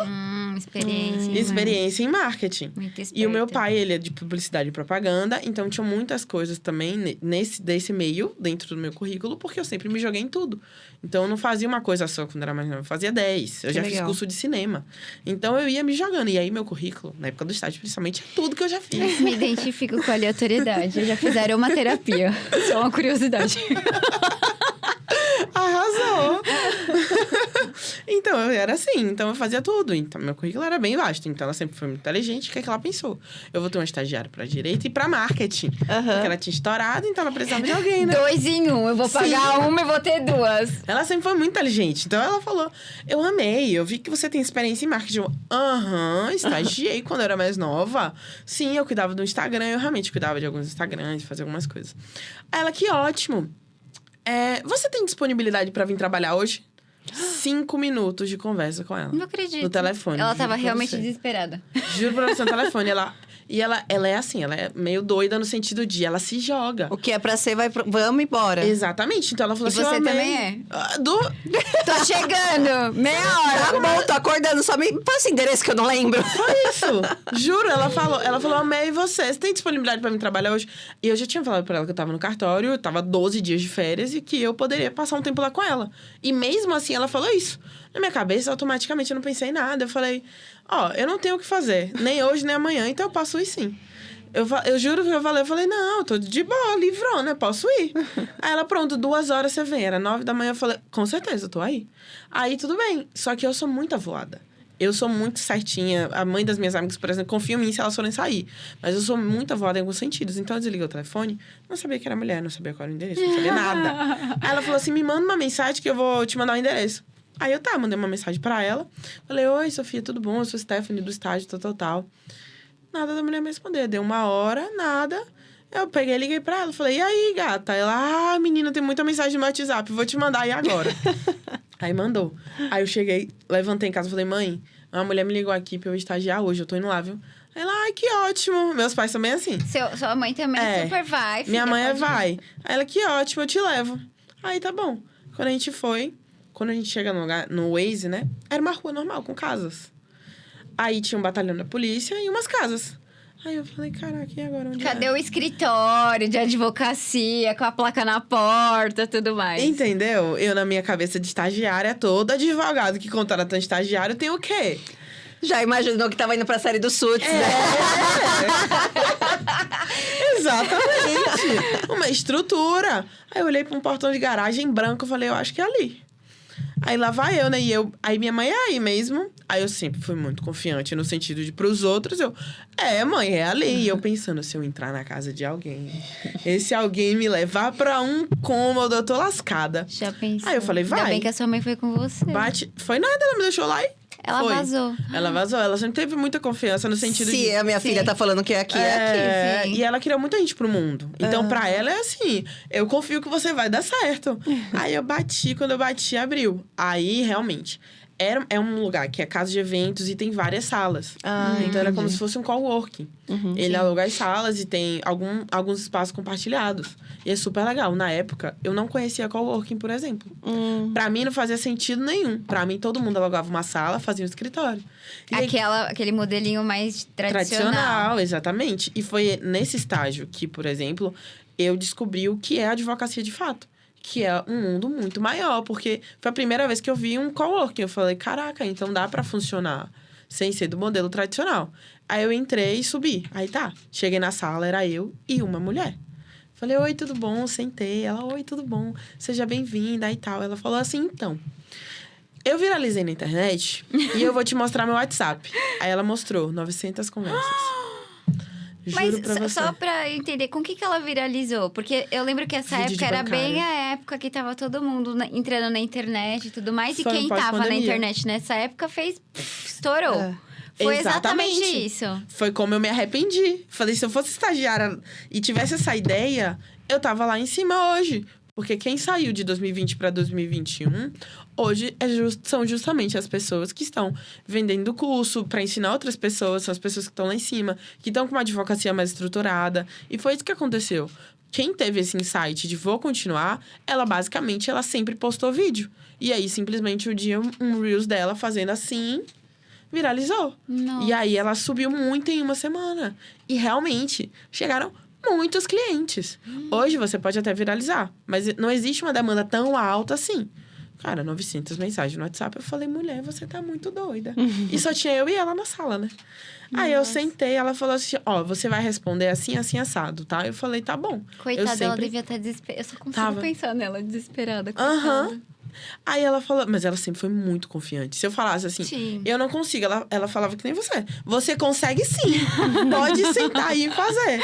Experiência.
Experiência em marketing.
Muito esperta.
E o meu pai, ele é de publicidade e propaganda, então tinha muitas coisas também desse meio, dentro do meu currículo, porque eu sempre me joguei em tudo. Então, eu não fazia uma coisa só quando era mais nova, eu fazia 10. Eu já fiz curso de cinema. Então, eu ia me jogando. E aí, meu currículo, na época do estágio, principalmente, é tudo que eu já fiz.
Me identifico com a aleatoriedade. Já fizeram uma terapia. Só uma curiosidade.
Arrasou! Então, eu era assim. Então, eu fazia tudo. Então, meu currículo era bem vasto. Então, ela sempre foi muito inteligente. O que é que ela pensou? Eu vou ter uma estagiária pra direito e pra marketing. Porque ela tinha estourado, então ela precisava de alguém, né?
2 em 1. Eu vou pagar uma e vou ter 2.
Ela sempre foi muito inteligente. Então, ela falou, eu amei. Eu vi que você tem experiência em marketing. Estagiei quando eu era mais nova. Sim, eu cuidava do Instagram. Eu realmente cuidava de alguns Instagrams, fazia algumas coisas. Ela, que ótimo. Você tem disponibilidade pra vir trabalhar hoje? 5 minutos de conversa com ela.
Não acredito.
No telefone.
Ela
juro
tava
pra
realmente
você.
desesperada.
Juro pra você, no telefone. Ela é assim, ela é meio doida no sentido de... Ela se joga.
O que é pra ser, vamos embora.
Exatamente. Então, ela falou
E
assim...
você
eu amei.
também é?
Tá
Tô chegando! Meia hora!
Tá bom, tô acordando, só me passa o endereço que eu não lembro.
Foi isso. Juro, ela falou, amei você. Você tem disponibilidade pra mim trabalhar hoje? E eu já tinha falado pra ela que eu tava no cartório, eu tava 12 dias de férias e que eu poderia passar um tempo lá com ela. E mesmo assim, ela falou isso. Na minha cabeça, automaticamente, eu não pensei em nada. Eu falei, eu não tenho o que fazer. Nem hoje, nem amanhã, então eu posso ir sim. Eu juro que eu falei, não, eu tô de boa, livrona, posso ir. Aí ela, pronto, 2 horas você vem. Era 9 da manhã, eu falei, com certeza, eu tô aí. Aí, tudo bem. Só que eu sou muito avoada. Eu sou muito certinha. A mãe das minhas amigas, por exemplo, confia em mim se elas forem sair. Mas eu sou muito avoada em alguns sentidos. Então, eu desliguei o telefone. Não sabia que era mulher, não sabia qual era o endereço, não sabia nada. Aí ela falou assim, me manda uma mensagem que eu vou te mandar o endereço. Aí eu, mandei uma mensagem pra ela. Falei, oi, Sofia, tudo bom? Eu sou Stephanie do estágio, tal. Nada da mulher me responder. Deu 1 hora, nada. Eu peguei e liguei pra ela. Falei, e aí, gata? Ela, menina, tem muita mensagem no meu WhatsApp. Vou te mandar aí agora. Aí mandou. Aí eu cheguei, levantei em casa e falei, mãe, uma mulher me ligou aqui pra eu estagiar hoje. Eu tô indo lá, viu? Ela, ai, que ótimo. Meus pais também assim.
Sua mãe também super vai. Filha,
minha mãe vai.
Ir.
Aí ela, que ótimo, eu te levo. Aí tá bom. Quando a gente chega no lugar, no Waze, né? Era uma rua normal, com casas. Aí tinha um batalhão da polícia e umas casas. Aí eu falei, caraca, e agora onde
Cadê o escritório de advocacia, com a placa na porta, tudo mais?
Entendeu? Eu, na minha cabeça de estagiária, todo advogado que contrata um estagiário tem o quê?
Já imaginou que tava indo pra série do Suits, né?
Exatamente. Uma estrutura. Aí eu olhei pra um portão de garagem branco e falei, eu acho que é ali. Aí lá vai eu, né? Aí minha mãe é aí mesmo. Aí eu sempre fui muito confiante no sentido de pros outros. Mãe, é ali. E eu pensando, se eu entrar na casa de alguém, esse alguém me levar pra um cômodo, eu tô lascada.
Já pensei.
Aí eu falei, vai.
Ainda bem que a sua mãe foi com você.
Foi nada, ela me deixou lá e
Ela
foi.
vazou.
Ela vazou. Ela sempre teve muita confiança no sentido de...
Se a minha filha tá falando que é aqui, é aqui.
sim.
E ela criou muita gente pro mundo. Então, pra ela, é assim... Eu confio que você vai dar certo. Aí, quando eu bati, abriu. Aí, realmente... É um lugar que é casa de eventos e tem várias salas.
Então
Era como se fosse um coworking. Ele aluga as salas e tem alguns espaços compartilhados. E é super legal. Na época, eu não conhecia coworking, por exemplo. Pra mim, não fazia sentido nenhum. Pra mim, todo mundo alugava uma sala, fazia um escritório. E aí,
Aquele modelinho mais
tradicional, exatamente. E foi nesse estágio que, por exemplo, eu descobri o que é a advocacia de fato. Que é um mundo muito maior, porque foi a primeira vez que eu vi um coworking. Eu falei, caraca, então dá pra funcionar sem ser do modelo tradicional. Aí eu entrei e subi. Aí tá, cheguei na sala, era eu e uma mulher. Falei, oi, tudo bom? Sentei. Ela, oi, tudo bom? Seja bem-vinda e tal. Ela falou assim, então, eu viralizei na internet e eu vou te mostrar meu WhatsApp. Aí ela mostrou 900 conversas. Juro pra
Mas
você.
só pra entender, com o que ela viralizou? Porque eu lembro que essa
Vídeo
época
de
era
bancária.
bem a época que tava todo mundo entrando na internet e tudo mais.
Foi
E quem tava na
pós-pandemia.
internet nessa época estourou. Foi exatamente isso.
Foi como eu me arrependi. Falei, se eu fosse estagiária e tivesse essa ideia, eu tava lá em cima hoje. Porque quem saiu de 2020 para 2021, hoje são justamente as pessoas que estão vendendo curso para ensinar outras pessoas, são as pessoas que estão lá em cima, que estão com uma advocacia mais estruturada. E foi isso que aconteceu. Quem teve esse insight de vou continuar, ela sempre postou vídeo. E aí, simplesmente, o dia, um Reels dela fazendo assim, viralizou.
Nossa.
E aí, ela subiu muito em uma semana. E realmente, chegaram muitos clientes. Hoje, você pode até viralizar. Mas não existe uma demanda tão alta assim. Cara, 900 mensagens no WhatsApp. Eu falei, mulher, você tá muito doida. E só tinha eu e ela na sala, né? Aí eu sentei, ela falou assim, ó, você vai responder assim, assim, assado, tá? Eu falei, tá bom.
Coitada, ela devia estar desesperada. Eu só consigo pensar nela, desesperada.
Aham. Aí ela falou, mas ela sempre foi muito confiante. Se eu falasse assim,
Sim.
eu não consigo, ela falava que nem você. Você consegue sim, pode sentar aí e fazer.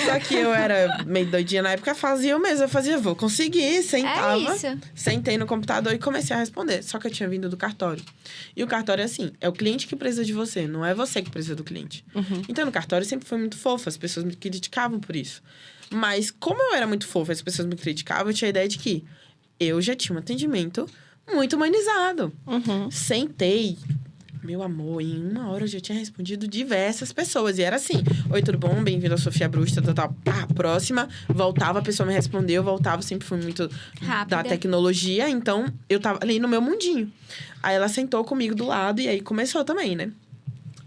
Só que eu era meio doidinha na época, fazia eu mesma. Eu fazia, vou conseguir, sentava.
É isso.
Sentei no computador e comecei a responder. Só que eu tinha vindo do cartório. E o cartório é assim, é o cliente que precisa de você, não é você que precisa do cliente. Então, no cartório sempre foi muito fofo, as pessoas me criticavam por isso. Mas como eu era muito fofa, as pessoas me criticavam, eu tinha a ideia de que eu já tinha um atendimento muito humanizado. Sentei, meu amor, em 1 hora eu já tinha respondido diversas pessoas. E era assim, oi, tudo bom? Bem-vindo à Sofia Brusta, tal. Próxima, voltava, a pessoa me respondeu, voltava, sempre fui muito
Rápida.
da tecnologia. Então, eu tava ali no meu mundinho. Aí ela sentou comigo do lado e aí começou também, né?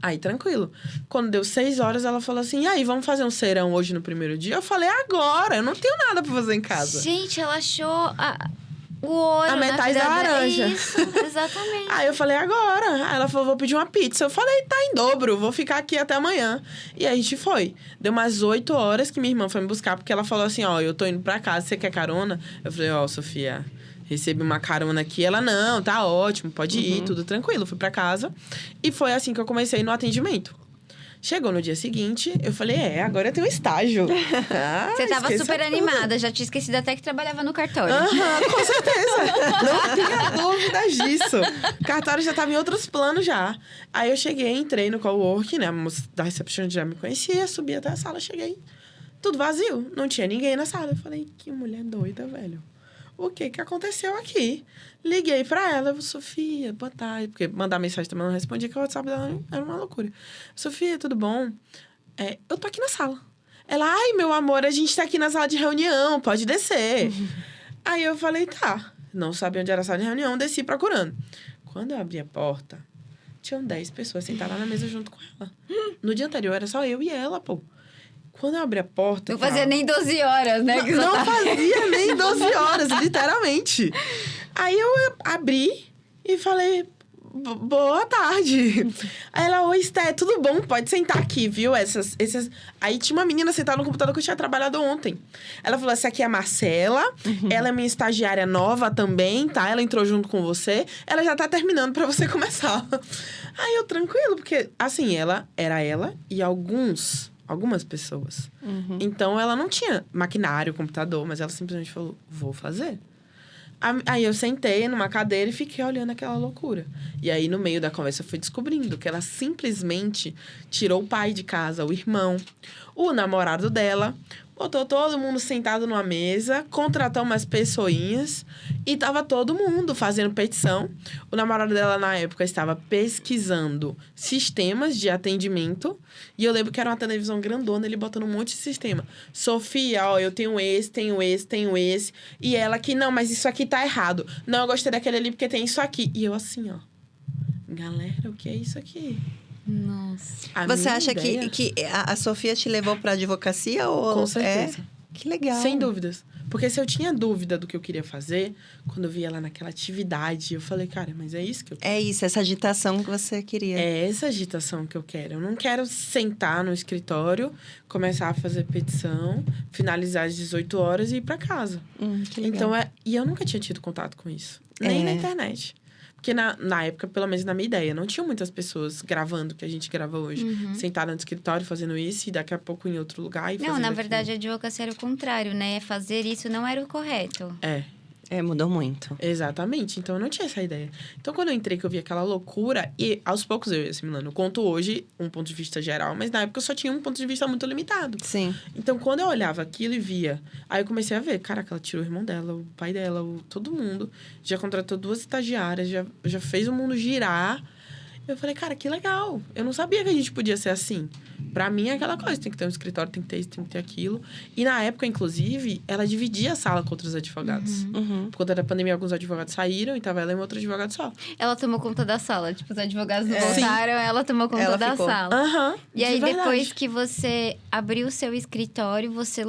Aí, tranquilo. Quando deu 6 horas, ela falou assim, e aí, vamos fazer um serão hoje no primeiro dia? Eu falei, agora, eu não tenho nada pra fazer em casa.
Gente, ela achou o ouro
A
na
metade
vida
da
dela.
laranja.
Isso, exatamente.
Aí eu falei, agora. Aí ela falou, vou pedir uma pizza. Eu falei, tá em dobro, vou ficar aqui até amanhã. E aí a gente foi. Deu umas 8 horas que minha irmã foi me buscar, porque ela falou assim, ó, eu tô indo pra casa, você quer carona? Eu falei, ó, Sofia, recebi uma carona aqui. Ela, não, tá ótimo, pode ir, tudo tranquilo. Fui pra casa. E foi assim que eu comecei no atendimento. Chegou no dia seguinte, eu falei, agora eu tenho um estágio.
Você tava
esqueça
super
tudo.
animada, já tinha esquecido até que trabalhava no cartório.
Com certeza. Não tinha dúvidas disso. O cartório já tava em outros planos já. Aí eu cheguei, entrei no coworking, né? A moça da recepção já me conhecia, subi até a sala, cheguei. Tudo vazio, não tinha ninguém na sala. Eu falei, que mulher doida, velho. O que aconteceu aqui? Liguei pra ela, eu, Sofia, boa tarde. Porque mandar mensagem também não respondia, que o WhatsApp dela era uma loucura. Sofia, tudo bom? Eu tô aqui na sala. Ela, ai, meu amor, a gente tá aqui na sala de reunião, pode descer. Aí eu falei, tá. Não sabia onde era a sala de reunião, desci procurando. Quando eu abri a porta, tinham 10 pessoas sentadas na mesa junto com ela. No dia anterior, era só eu e ela, pô. Quando eu abri a porta...
Não fazia nem 12 horas, né?
Não fazia nem 12 horas, literalmente. Aí eu abri e falei, boa tarde. Aí ela, oi, Esté, tudo bom? Pode sentar aqui, viu? Aí tinha uma menina sentada no computador que eu tinha trabalhado ontem. Ela falou, essa aqui é a Marcela, ela é minha estagiária nova também, tá? Ela entrou junto com você, ela já tá terminando pra você começar. Aí eu, tranquilo, porque, assim, ela e algumas pessoas. Então, ela não tinha maquinário, computador, mas ela simplesmente falou, vou fazer. Aí eu sentei numa cadeira e fiquei olhando aquela loucura. E aí, no meio da conversa, eu fui descobrindo que ela simplesmente tirou o pai de casa, o irmão, o namorado dela, botou todo mundo sentado numa mesa, contratou umas pessoinhas e tava todo mundo fazendo petição. O namorado dela, na época, estava pesquisando sistemas de atendimento. E eu lembro que era uma televisão grandona, ele botando um monte de sistema. Sofia, ó, eu tenho esse, tenho esse, tenho esse. E ela aqui, não, mas isso aqui tá errado. Não, eu gostei daquele ali porque tem isso aqui. E eu assim, ó. Galera, o que é isso aqui?
Nossa.
Você acha que a Sofia te levou pra advocacia? Ou
Com certeza.
Que legal.
Sem dúvidas. Porque se eu tinha dúvida do que eu queria fazer, quando eu via ela naquela atividade, eu falei, cara, mas é isso que eu quero.
É isso, essa agitação que você queria.
É essa agitação que eu quero. Eu não quero sentar no escritório, começar a fazer petição, finalizar às 18 horas e ir pra casa.
Que legal.
Então, e eu nunca tinha tido contato com isso. Nem na internet. Porque na época, pelo menos na minha ideia, não tinha muitas pessoas gravando o que a gente grava hoje. Sentada no escritório fazendo isso e daqui a pouco em outro lugar e fazendo
Não, na
aquilo.
verdade, a advocacia era o contrário, né? Fazer isso não era o correto.
Mudou muito.
Exatamente. Então, eu não tinha essa ideia. Então, quando eu entrei, que eu vi aquela loucura... E, aos poucos, eu ia assimilando. Eu conto hoje um ponto de vista geral, mas na época eu só tinha um ponto de vista muito limitado.
Sim.
Então, quando eu olhava aquilo e via... Aí, eu comecei a ver. Caraca, ela tirou o irmão dela, o pai dela, todo mundo. Já contratou 2 estagiárias, já fez o mundo girar. Eu falei, cara, que legal. Eu não sabia que a gente podia ser assim. Pra mim, é aquela coisa. Tem que ter um escritório, tem que ter isso, tem que ter aquilo. E, na época, inclusive, ela dividia a sala com outros advogados. Por conta da pandemia, alguns advogados saíram e tava ela e um outro advogado só.
Ela tomou conta da sala. Tipo, os advogados não voltaram, ela tomou conta
Ela
da
ficou.
sala. E aí,
verdade.
depois que você abriu o seu escritório, você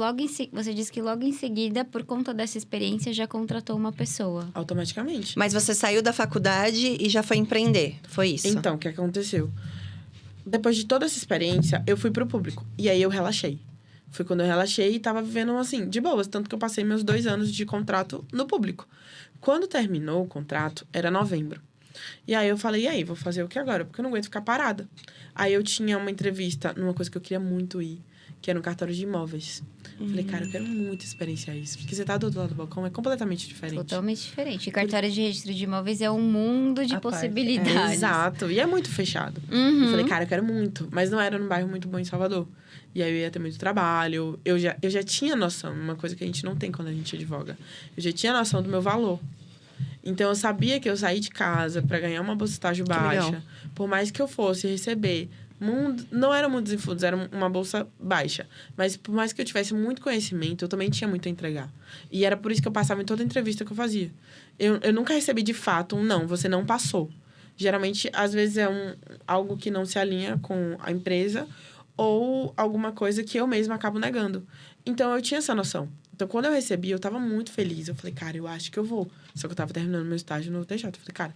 disse que logo em seguida, por conta dessa experiência, já contratou uma pessoa.
Automaticamente.
Mas você saiu da faculdade e já foi empreender, foi isso?
Então, o que aconteceu? Depois de toda essa experiência, eu fui pro público. E aí, eu relaxei. Foi quando eu relaxei e tava vivendo, assim, de boas. Tanto que eu passei meus 2 anos de contrato no público. Quando terminou o contrato, era novembro. E aí, eu falei, e aí, vou fazer o que agora? Porque eu não aguento ficar parada. Aí, eu tinha uma entrevista numa coisa que eu queria muito ir. Que era no cartório de imóveis. Falei, cara, eu quero muito experienciar isso. Porque você tá do outro lado do balcão, é completamente diferente.
Totalmente diferente. E cartório de registro de imóveis é um mundo de possibilidades.
Exato. E é muito fechado. Eu falei, cara, eu quero muito. Mas não era num bairro muito bom em Salvador. E aí eu ia ter muito trabalho. Eu já tinha noção, uma coisa que a gente não tem quando a gente advoga. Eu já tinha noção do meu valor. Então, eu sabia que eu saí de casa para ganhar uma bolsa de estágio baixa. Por mais que eu fosse receber... não era Mundos e Fundos, era uma bolsa baixa. Mas por mais que eu tivesse muito conhecimento, eu também tinha muito a entregar. E era por isso que eu passava em toda entrevista que eu fazia. Eu nunca recebi, de fato, um não, você não passou. Geralmente, às vezes, é algo que não se alinha com a empresa ou alguma coisa que eu mesma acabo negando. Então, eu tinha essa noção. Então, quando eu recebi, eu tava muito feliz. Eu falei, cara, eu acho que eu vou. Só que eu tava terminando meu estágio no TJ. Eu falei, cara...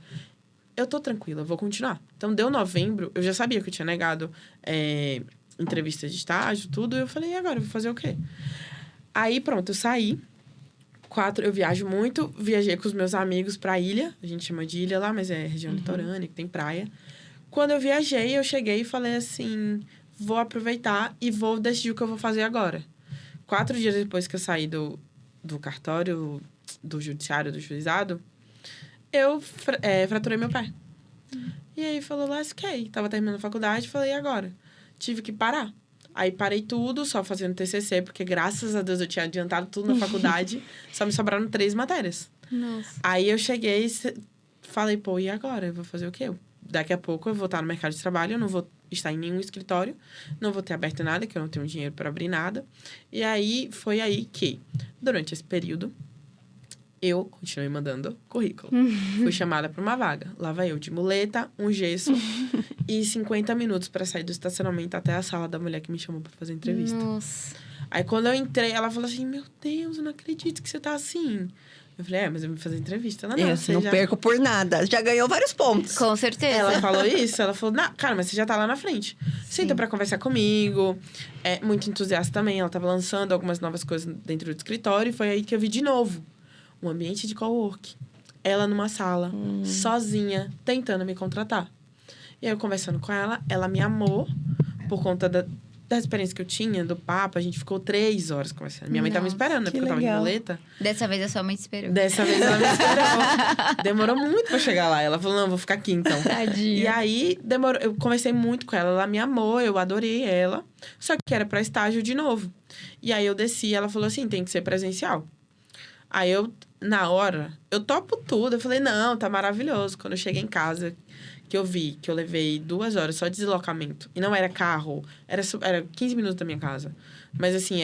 eu tô tranquila, eu vou continuar. Então, deu novembro, eu já sabia que eu tinha negado entrevista de estágio, tudo. E eu falei, e agora? Eu vou fazer o quê? Aí, pronto, eu saí. Eu viajo muito. Viajei com os meus amigos pra ilha. A gente chama de ilha lá, mas é região litorânea, que tem praia. Quando eu viajei, eu cheguei e falei assim... vou aproveitar e vou decidir o que eu vou fazer agora. 4 dias depois que eu saí do cartório, do judiciário, do juizado... eu fraturei meu pé. E aí, falou, lasquei. Tava terminando a faculdade, falei, e agora? Tive que parar. Aí, parei tudo, só fazendo TCC, porque, graças a Deus, eu tinha adiantado tudo na faculdade. Só me sobraram 3 matérias.
Nossa.
Aí, eu cheguei e falei, pô, e agora? Eu vou fazer o quê? Daqui a pouco, eu vou estar no mercado de trabalho, eu não vou estar em nenhum escritório, não vou ter aberto nada, que eu não tenho dinheiro para abrir nada. E aí, foi aí que, durante esse período... eu continuei mandando currículo. Fui chamada para uma vaga. Lá vai eu de muleta, um gesso e 50 minutos para sair do estacionamento até a sala da mulher que me chamou para fazer entrevista.
Nossa.
Aí, quando eu entrei, ela falou assim, meu Deus, eu não acredito que você tá assim. Eu falei, mas eu vim fazer entrevista. Ela,
Eu não perco por nada. Já ganhou vários pontos.
Com certeza.
Ela falou isso, ela falou, cara, mas você já tá lá na frente. Senta pra conversar comigo. É muito entusiasta também. Ela tava lançando algumas novas coisas dentro do escritório. E foi aí que eu vi de novo um ambiente de cowork. Ela numa sala, sozinha, tentando me contratar. E aí, eu conversando com ela, ela me amou por conta da experiência que eu tinha, do papo, a gente ficou 3 horas conversando. Minha mãe tava me esperando, né? Porque eu tava de muleta.
Dessa vez a sua mãe te esperou.
Dessa vez ela me esperou. Demorou muito pra chegar lá. Ela falou, não, vou ficar aqui então.
Tadinha.
E aí, eu conversei muito com ela. Ela me amou, eu adorei ela. Só que era pra estágio de novo. E aí, eu desci e ela falou assim, tem que ser presencial. Aí, na hora, eu topo tudo. Eu falei, não, tá maravilhoso. Quando eu cheguei em casa, que eu vi que eu levei 2 horas só de deslocamento. E não era carro, era 15 minutos da minha casa. Mas assim,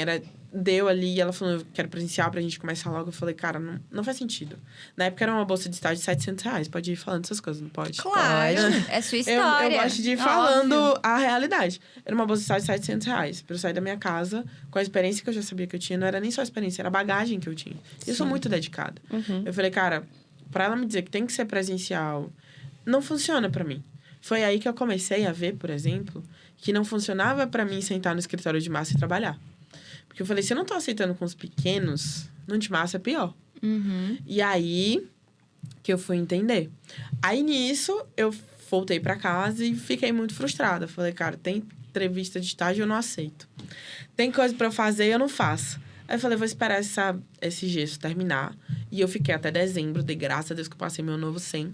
deu ali, ela falou, quero presencial pra gente começar logo. Eu falei, cara, não faz sentido. Na época era uma bolsa de estágio de R$700. Pode ir falando essas coisas, não pode?
Claro, é sua história.
Eu gosto de ir falando a realidade. Era uma bolsa de estágio de R$700. Pra eu sair da minha casa, com a experiência que eu já sabia que eu tinha. Não era nem só a experiência, era a bagagem que eu tinha. E eu sou muito dedicada. Eu falei, cara, pra ela me dizer que tem que ser presencial, não funciona pra mim. Foi aí que eu comecei a ver, por exemplo, que não funcionava pra mim sentar no escritório de massa e trabalhar. Porque eu falei, se eu não tô aceitando com os pequenos, no de massa é pior. E aí que eu fui entender. Aí nisso, eu voltei pra casa e fiquei muito frustrada. Falei, cara, tem entrevista de estágio, eu não aceito. Tem coisa pra eu fazer, eu não faço. Aí eu falei, vou esperar esse gesto terminar. E eu fiquei até dezembro, de graças a Deus que eu passei meu novo 100.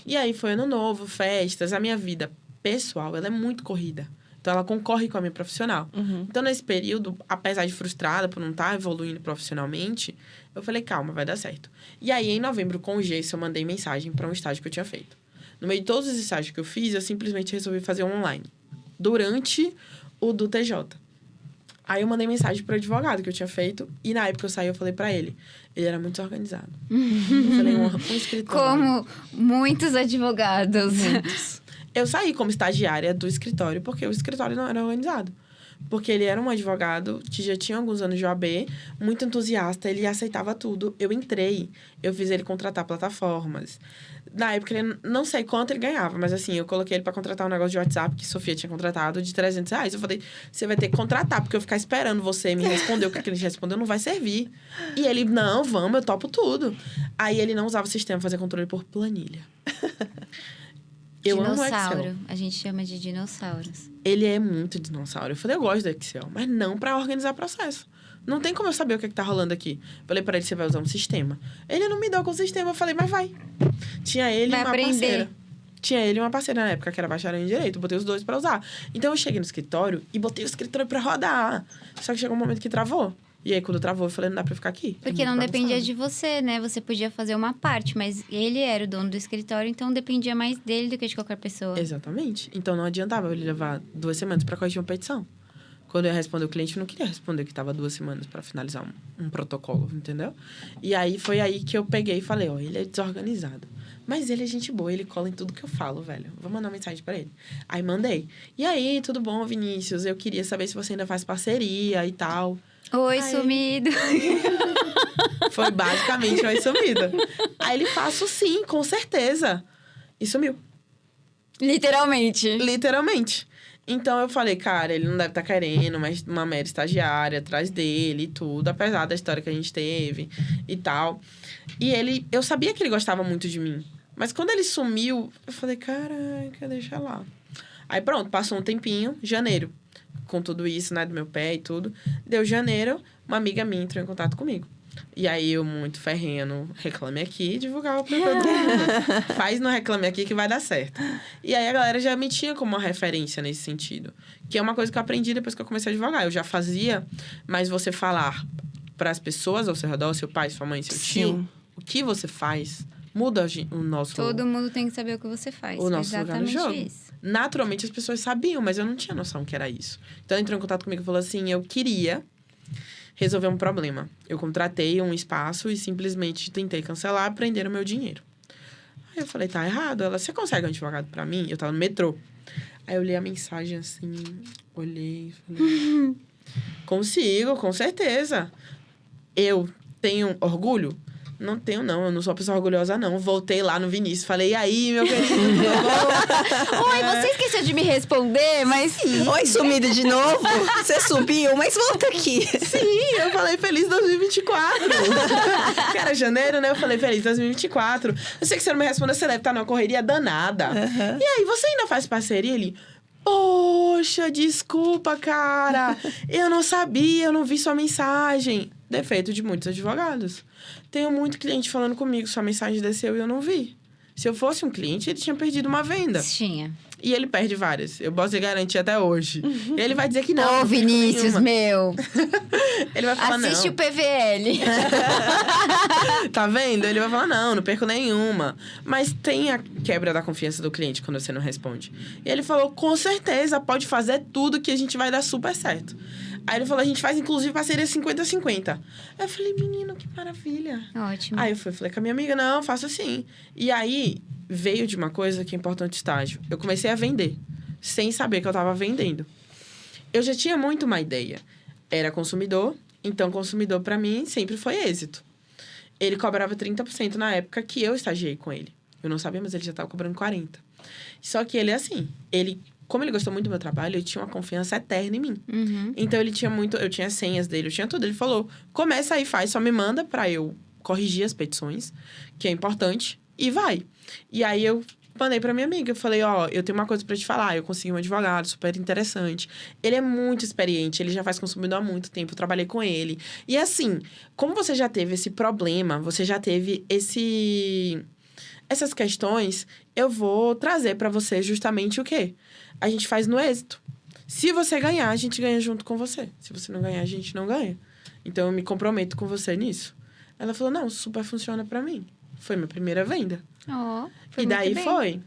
E aí foi ano novo, festas. A minha vida pessoal, ela é muito corrida. Então, ela concorre com a minha profissional. Então, nesse período, apesar de frustrada por não estar evoluindo profissionalmente, eu falei, calma, vai dar certo. E aí, em novembro, com o Gesso, eu mandei mensagem para um estágio que eu tinha feito. No meio de todos os estágios que eu fiz, eu simplesmente resolvi fazer um online. Durante o do TJ. Aí eu mandei mensagem pro advogado que eu tinha feito. E na época eu saí, eu falei pra ele. Ele era muito organizado. Eu falei, um escritório.
Como muitos advogados.
Muitos. Eu saí como estagiária do escritório, porque o escritório não era organizado. Porque ele era um advogado que já tinha alguns anos de OAB, muito entusiasta, ele aceitava tudo. Eu entrei, eu fiz ele contratar plataformas. Na época, ele não sei quanto ele ganhava, mas assim, eu coloquei ele pra contratar um negócio de WhatsApp que Sofia tinha contratado de R$300. Eu falei, você vai ter que contratar, porque eu ficar esperando você me responder o que ele respondeu não vai servir. E ele, não, vamos, eu topo tudo. Aí ele não usava o sistema, fazia controle por planilha. Eu amo o Excel.
A gente chama de dinossauros.
Ele é muito dinossauro. Eu falei, eu gosto do Excel, mas não pra organizar processo. Não tem como eu saber o que tá rolando aqui. Falei pra ele, você vai usar um sistema. Ele não me deu com o sistema. Eu falei, mas vai. Tinha ele e uma parceira. Tinha ele e uma parceira na época, que era bacharel em Direito. Eu botei os dois pra usar. Então, eu cheguei no escritório e botei o escritório pra rodar. Só que chegou um momento que travou. E aí, quando travou, eu falei, não dá pra eu ficar aqui.
Porque não dependia de você, né? Você podia fazer uma parte, mas ele era o dono do escritório, então dependia mais dele do que de qualquer pessoa.
Exatamente. Então, não adiantava ele levar 2 semanas pra corrigir uma petição. Quando eu ia responder o cliente, eu não queria responder que tava 2 semanas pra finalizar um protocolo, entendeu? E aí, foi aí que eu peguei e falei, ó, ele é desorganizado. Mas ele é gente boa, ele cola em tudo que eu falo, velho. Vou mandar uma mensagem pra ele. Aí, mandei. E aí, tudo bom, Vinícius? Eu queria saber se você ainda faz parceria e tal.
Oi, sumido.
Foi basicamente oi, sumido. Aí ele, faço sim, com certeza. E sumiu.
Literalmente.
Literalmente. Então, eu falei, cara, ele não deve estar querendo uma mera estagiária atrás dele e tudo. Apesar da história que a gente teve e tal. E eu sabia que ele gostava muito de mim. Mas quando ele sumiu, eu falei, caraca, deixa lá. Aí pronto, passou um tempinho, janeiro. Com tudo isso, né, do meu pé e tudo. Deu janeiro, uma amiga minha entrou em contato comigo. E aí, eu, muito ferrenha no Reclame Aqui, divulgava pra todo mundo. Faz no Reclame Aqui que vai dar certo. E aí, a galera já me tinha como uma referência nesse sentido. Que é uma coisa que eu aprendi depois que eu comecei a advogar. Eu já fazia, mas você falar para as pessoas ao seu redor, seu pai, sua mãe, seu tio, o que você faz, muda o nosso...
Todo mundo tem que saber o que você faz.
O nosso
exatamente
lugar no jogo.
Isso.
Naturalmente, as pessoas sabiam, mas eu não tinha noção que era isso. Então, ela entrou em contato comigo e falou assim, eu queria resolver um problema. Eu contratei um espaço e simplesmente tentei cancelar, prender o meu dinheiro. Aí eu falei, tá errado. Ela, você consegue um advogado pra mim? Eu tava no metrô. Aí eu li a mensagem assim, olhei, falei, consigo, com certeza. Eu tenho orgulho? Não tenho, não. Eu não sou uma pessoa orgulhosa, não. Voltei lá no Vinícius. Falei, e aí, meu querido?
Oi, você esqueceu de me responder, mas...
Oi, sumido de novo? Você subiu, mas volta aqui.
Sim, eu falei feliz 2024. Que era janeiro, né? Eu falei feliz 2024. Eu sei que você não me respondeu, você deve estar numa correria danada. E aí, você ainda faz parceria? Ele... Poxa, desculpa, cara. Eu não sabia, eu não vi sua mensagem. Defeito de muitos advogados. Tenho muito cliente falando comigo, sua mensagem desceu e eu não vi. Se eu fosse um cliente, ele tinha perdido uma venda.
Tinha.
E ele perde várias. Eu posso lhe garantir até hoje. E ele vai dizer que não.
Ô, Vinícius, meu.
Ele vai falar
Assiste
não.
o PVL.
Tá vendo? Ele vai falar, não perco nenhuma. Mas tem a quebra da confiança do cliente quando você não responde. E ele falou, com certeza, pode fazer tudo que a gente vai dar super certo. Aí ele falou, a gente faz, inclusive, parceria 50-50. Aí eu falei, menino, que maravilha.
Ótimo.
Aí eu falei com a minha amiga, não, faço assim. E aí, veio de uma coisa que é importante, estágio. Eu comecei a vender, sem saber que eu tava vendendo. Eu já tinha muito uma ideia. Era consumidor, então consumidor, pra mim, sempre foi êxito. Ele cobrava 30% na época que eu estagiei com ele. Eu não sabia, mas ele já tava cobrando 40%. Só que ele é assim, como ele gostou muito do meu trabalho, ele tinha uma confiança eterna em mim.
Uhum.
Então, ele tinha muito... Eu tinha senhas dele, eu tinha tudo. Ele falou, começa aí, faz, só me manda pra eu corrigir as petições, que é importante, e vai. E aí, eu mandei pra minha amiga. Eu falei, eu tenho uma coisa pra te falar. Eu consegui um advogado super interessante. Ele é muito experiente, ele já faz consumidor há muito tempo. Eu trabalhei com ele. E assim, como você já teve esse problema, você já teve essas questões, eu vou trazer pra você justamente o quê? A gente faz no êxito. Se você ganhar, a gente ganha junto com você. Se você não ganhar, a gente não ganha. Então, eu me comprometo com você nisso. Ela falou, não, super funciona pra mim. Foi minha primeira venda.
Foi
E daí
muito bem.
foi.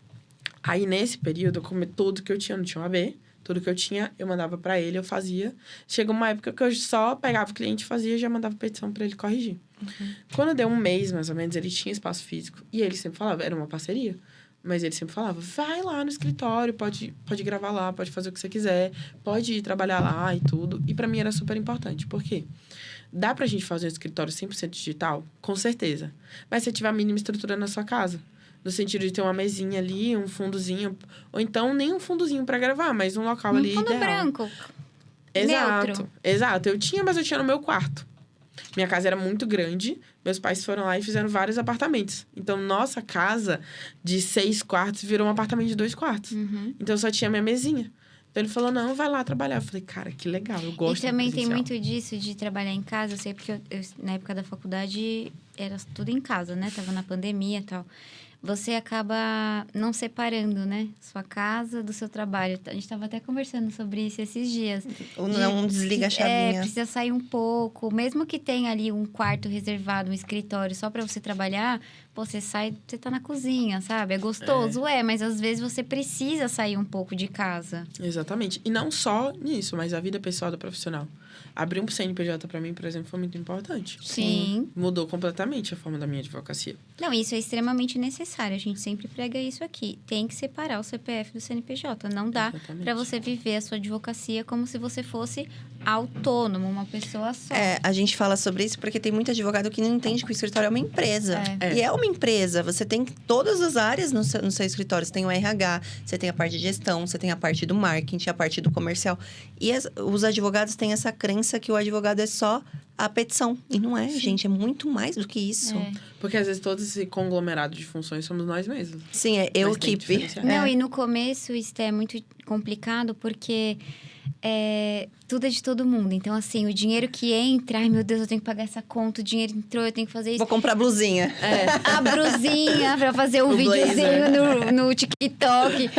Aí, nesse período, eu comi tudo que eu tinha, não tinha um AB. Tudo que eu tinha, eu mandava pra ele, eu fazia. Chegou uma época que eu só pegava o cliente, fazia e já mandava petição pra ele corrigir.
Uhum.
Quando deu um mês, mais ou menos, ele tinha espaço físico. E ele sempre falava, era uma parceria. Mas ele sempre falava, vai lá no escritório, pode gravar lá, pode fazer o que você quiser. Pode ir trabalhar lá e tudo. E pra mim era super importante. Por quê? Dá pra gente fazer um escritório 100% digital? Com certeza. Mas se tiver a mínima estrutura na sua casa. No sentido de ter uma mesinha ali, um fundozinho. Ou então, nem um fundozinho pra gravar, mas um local ali
fundo
ideal.
branco.
Exato.
Neutro.
Exato. Eu tinha, mas eu tinha no meu quarto. Minha casa era muito grande. Meus pais foram lá e fizeram vários apartamentos. Então, nossa casa de 6 quartos virou um apartamento de 2 quartos.
Uhum.
Então, eu só tinha minha mesinha. Então, ele falou, não, vai lá trabalhar. Eu falei, cara, que legal, eu gosto
E também
do
tem
presencial.
muito disso de trabalhar em casa. Eu sei porque eu, na época da faculdade, era tudo em casa, né? Tava na pandemia e tal. Você acaba não separando, né? Sua casa do seu trabalho. A gente tava até conversando sobre isso esses dias.
Ou não desliga a chavinha.
Precisa sair um pouco. Mesmo que tenha ali um quarto reservado, um escritório só para você trabalhar, pô, você sai, você tá na cozinha, sabe? É gostoso, mas às vezes você precisa sair um pouco de casa.
Exatamente. E não só nisso, mas a vida pessoal do profissional. Abrir um CNPJ pra mim, por exemplo, foi muito importante.
Sim.
Mudou completamente a forma da minha advocacia.
Não, isso é extremamente necessário. A gente sempre prega isso aqui. Tem que separar o CPF do CNPJ. Não dá
Exatamente.
para você viver a sua advocacia como se você fosse autônomo, uma pessoa só.
A gente fala sobre isso porque tem muito advogado que não entende que o escritório é uma empresa. E é uma empresa. Você tem todas as áreas no seu escritório. Você tem o RH, você tem a parte de gestão, você tem a parte do marketing, a parte do comercial. E os advogados têm essa crença que o advogado é só a petição. E não é, gente. É muito mais do que isso.
Porque, às vezes, todo esse conglomerado de funções somos nós mesmos.
Sim, eu,
Mas tem que
equipe.
diferenciar.
Não, e no começo isso é muito complicado porque tudo é de todo mundo. Então, assim, o dinheiro que entra, ai meu Deus, eu tenho que pagar essa conta, o dinheiro entrou, eu tenho que fazer isso.
Vou comprar blusinha.
A brusinha pra fazer um
O
videozinho no TikTok.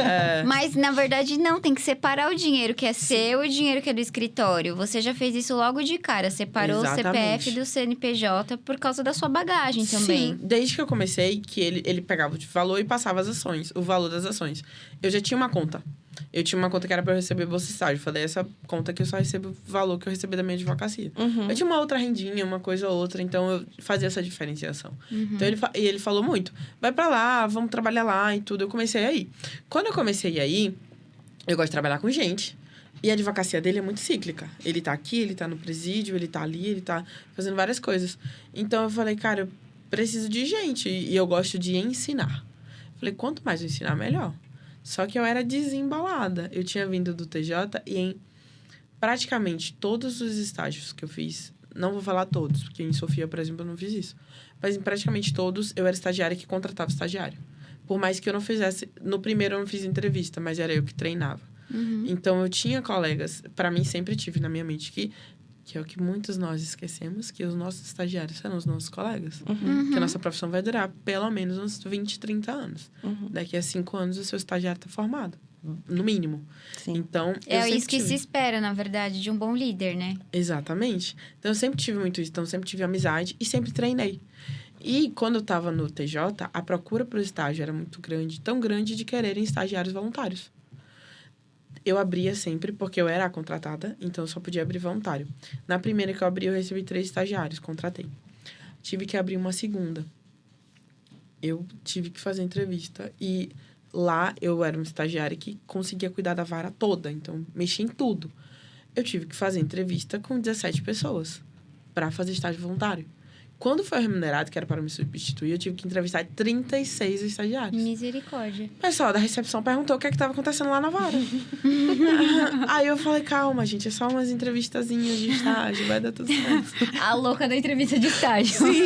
Mas, na verdade, não. Tem que separar o dinheiro que é seu e o dinheiro que é do escritório. Você já fez isso logo de cara. Separou
Exatamente.
o CPF do CNPJ por causa da sua bagagem também.
Sim, desde que eu comecei, que ele pegava o valor e passava as ações, o valor das ações. Eu já tinha uma conta. Eu tinha uma conta que era pra eu receber bolsa estágio. Falei, essa conta que eu só recebo o valor que eu recebi da minha advocacia. Eu tinha uma outra rendinha, uma coisa ou outra, então eu fazia essa diferenciação. Então, ele falou muito, vai pra lá, vamos trabalhar lá e tudo. Eu comecei aí. Quando eu comecei aí, eu gosto de trabalhar com gente. E a advocacia dele é muito cíclica. Ele tá aqui, ele tá no presídio, ele tá ali, ele tá fazendo várias coisas. Então, eu falei, cara, eu preciso de gente. E eu gosto de ensinar. Falei, quanto mais eu ensinar, melhor. Só que eu era desembalada. Eu tinha vindo do TJ e em praticamente todos os estágios que eu fiz... Não vou falar todos, porque em Sofia, por exemplo, eu não fiz isso. Mas em praticamente todos, eu era estagiária que contratava estagiário. Por mais que eu não fizesse... No primeiro, eu não fiz entrevista, mas era eu que treinava. Então, eu tinha colegas, para mim sempre tive na minha mente que é o que muitos nós esquecemos, que os nossos estagiários serão os nossos colegas. Que a nossa profissão vai durar pelo menos uns 20, 30 anos. Daqui a 5 anos, o seu estagiário está formado. No mínimo.
Sim.
Então,
É isso que se espera, na verdade, de um bom líder, né?
Exatamente. Então, eu sempre tive muito isso. Então, eu sempre tive amizade e sempre treinei. E quando eu estava no TJ, a procura pelo estágio era muito grande. Tão grande de quererem estagiários voluntários. Eu abria sempre, porque eu era a contratada, então eu só podia abrir voluntário. Na primeira que eu abri, eu recebi 3 estagiários, contratei. Tive que abrir uma segunda. Eu tive que fazer entrevista. E lá, eu era uma estagiária que conseguia cuidar da vara toda, então mexia em tudo. Eu tive que fazer entrevista com 17 pessoas para fazer estágio voluntário. Quando foi remunerado, que era para me substituir, eu tive que entrevistar 36 estagiários.
Misericórdia.
O pessoal da recepção perguntou o que estava acontecendo lá na vara. Aí eu falei, calma, gente, é só umas entrevistazinhas de estágio, vai dar tudo certo.
A louca da entrevista de estágio.
Sim!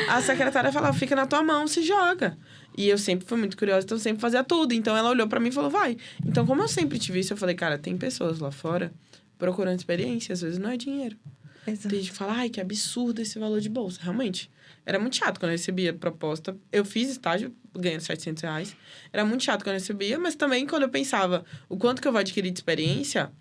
A secretária falava, fica na tua mão, se joga. E eu sempre fui muito curiosa, então eu sempre fazia tudo. Então ela olhou pra mim e falou, vai. Então, como eu sempre tive isso, eu falei, cara, tem pessoas lá fora procurando experiência, às vezes não é dinheiro.
Exato.
Tem gente que fala, ai, que absurdo esse valor de bolsa. Realmente, era muito chato quando eu recebia proposta. Eu fiz estágio, ganhando R$700. Era muito chato quando eu recebia, mas também quando eu pensava o quanto que eu vou adquirir de experiência,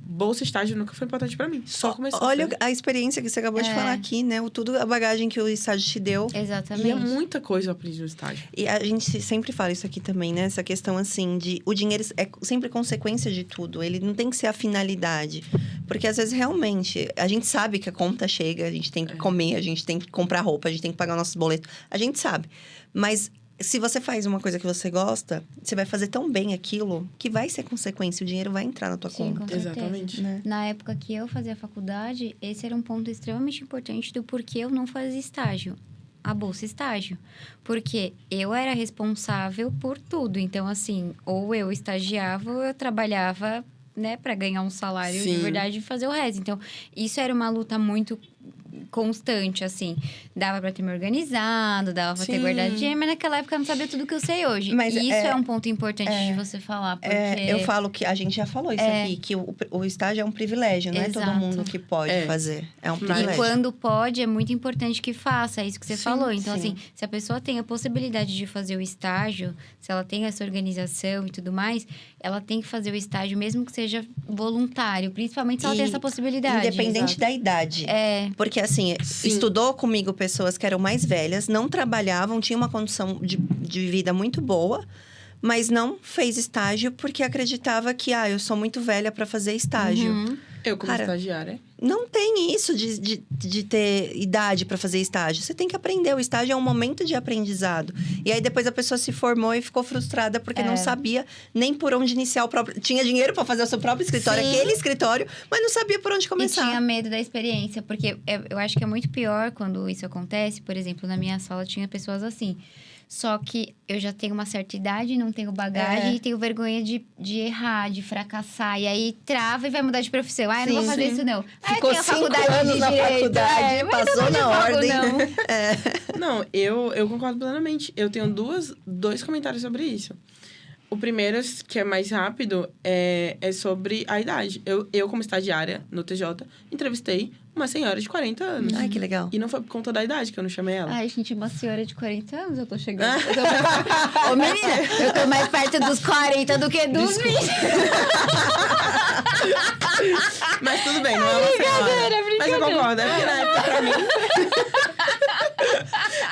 bolsa estágio nunca foi importante pra mim. Só começou
Olha a experiência que você acabou de falar aqui, né? Tudo a bagagem que o estágio te deu.
Exatamente.
E é muita coisa eu aprendi no estágio.
E a gente sempre fala isso aqui também, né? Essa questão, assim, de... O dinheiro é sempre consequência de tudo. Ele não tem que ser a finalidade. Porque, às vezes, realmente... A gente sabe que a conta chega. A gente tem que comer. A gente tem que comprar roupa. A gente tem que pagar nossos boletos. A gente sabe. Mas... Se você faz uma coisa que você gosta, você vai fazer tão bem aquilo que vai ser consequência. O dinheiro vai entrar na tua
Sim,
conta.
com certeza.
Exatamente.
Né?
Na época que eu fazia faculdade, esse era um ponto extremamente importante do porquê eu não fazia estágio. A bolsa estágio. Porque eu era responsável por tudo. Então, assim, ou eu estagiava ou eu trabalhava, né, para ganhar um salário de verdade e fazer o resto. Então, isso era uma luta muito constante, assim. Dava pra ter me organizado, dava pra ter guardado dinheiro, mas naquela época eu não sabia tudo que eu sei hoje.
Mas
e isso é um ponto importante de você falar, porque...
eu falo que a gente já falou isso aqui, que o estágio é um privilégio, não é todo
Exato.
mundo que pode fazer. É um privilégio.
E quando pode, é muito importante que faça, é isso que você falou. Então, assim, se a pessoa tem a possibilidade de fazer o estágio, se ela tem essa organização e tudo mais, ela tem que fazer o estágio, mesmo que seja voluntário, principalmente se ela tem essa possibilidade.
Independente da idade. Porque, assim, estudou comigo pessoas que eram mais velhas, não trabalhavam, tinham uma condição de vida muito boa, mas não fez estágio porque acreditava que, eu sou muito velha para fazer estágio.
Eu, como estagiária.
Não tem isso de ter idade para fazer estágio. Você tem que aprender. O estágio é um momento de aprendizado. E aí, depois a pessoa se formou e ficou frustrada porque não sabia nem por onde iniciar o próprio... Tinha dinheiro para fazer o seu próprio escritório, aquele escritório, mas não sabia por onde começar.
E tinha medo da experiência, porque eu acho que é muito pior quando isso acontece. Por exemplo, na minha sala tinha pessoas assim... Só que eu já tenho uma certa idade, não tenho bagagem e tenho vergonha de errar, de fracassar. E aí trava e vai mudar de profissão. Eu não vou fazer isso, não.
Ficou 5 anos na faculdade, passou na ordem.
Não, eu concordo plenamente. Eu tenho dois comentários sobre isso. O primeiro, que é mais rápido, é sobre a idade. Eu, como estagiária no TJ, entrevistei uma senhora de 40 anos.
Ai, que legal.
E não foi por conta da idade que eu não chamei ela.
Ai, gente, uma senhora de 40 anos, eu tô chegando. Ô, menina, eu tô mais perto dos 40 do que dos 20.
Mas tudo bem, não é uma senhora. Mas eu concordo, é porque na época pra mim...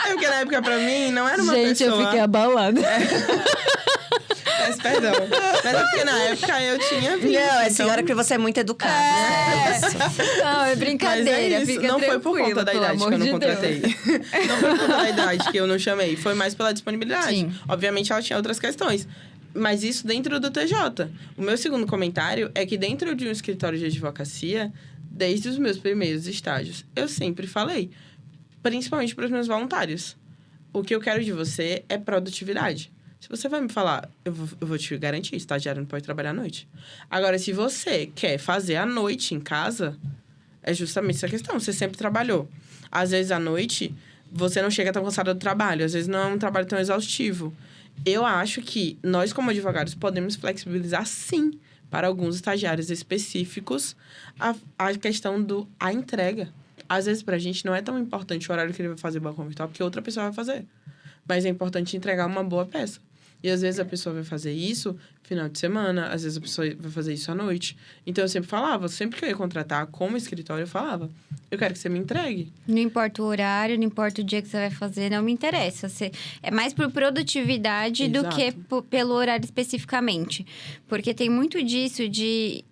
é porque na época pra mim não era uma pessoa...
Gente, eu fiquei abalada.
Peço perdão. Mas é porque na época eu tinha 20.
Não, é
então...
senhora que você é muito educada.
Não, é brincadeira.
Mas é isso. Não foi por conta da idade que eu não contratei. Não foi por conta da idade que eu não chamei. Foi mais pela disponibilidade.
Sim.
Obviamente, ela tinha outras questões. Mas isso dentro do TJ. O meu segundo comentário é que dentro de um escritório de advocacia, desde os meus primeiros estágios, eu sempre falei, principalmente para os meus voluntários, o que eu quero de você é produtividade. Se você vai me falar, eu vou te garantir, estagiário não pode trabalhar à noite. Agora, se você quer fazer à noite em casa, é justamente essa questão. Você sempre trabalhou. Às vezes, à noite, você não chega tão cansado do trabalho. Às vezes não é um trabalho tão exaustivo. Eu acho que nós, como advogados, podemos flexibilizar, sim, para alguns estagiários específicos, a questão a entrega. Às vezes, pra gente, não é tão importante o horário que ele vai fazer balcão virtual, porque outra pessoa vai fazer. Mas é importante entregar uma boa peça. E às vezes a pessoa vai fazer isso final de semana, às vezes a pessoa vai fazer isso à noite. Então eu sempre falava, sempre que eu ia contratar como escritório, eu falava, eu quero que você me entregue.
Não importa o horário, não importa o dia que você vai fazer, não me interessa. É mais por produtividade
Exato.
do que pelo horário especificamente. Porque tem muito disso de...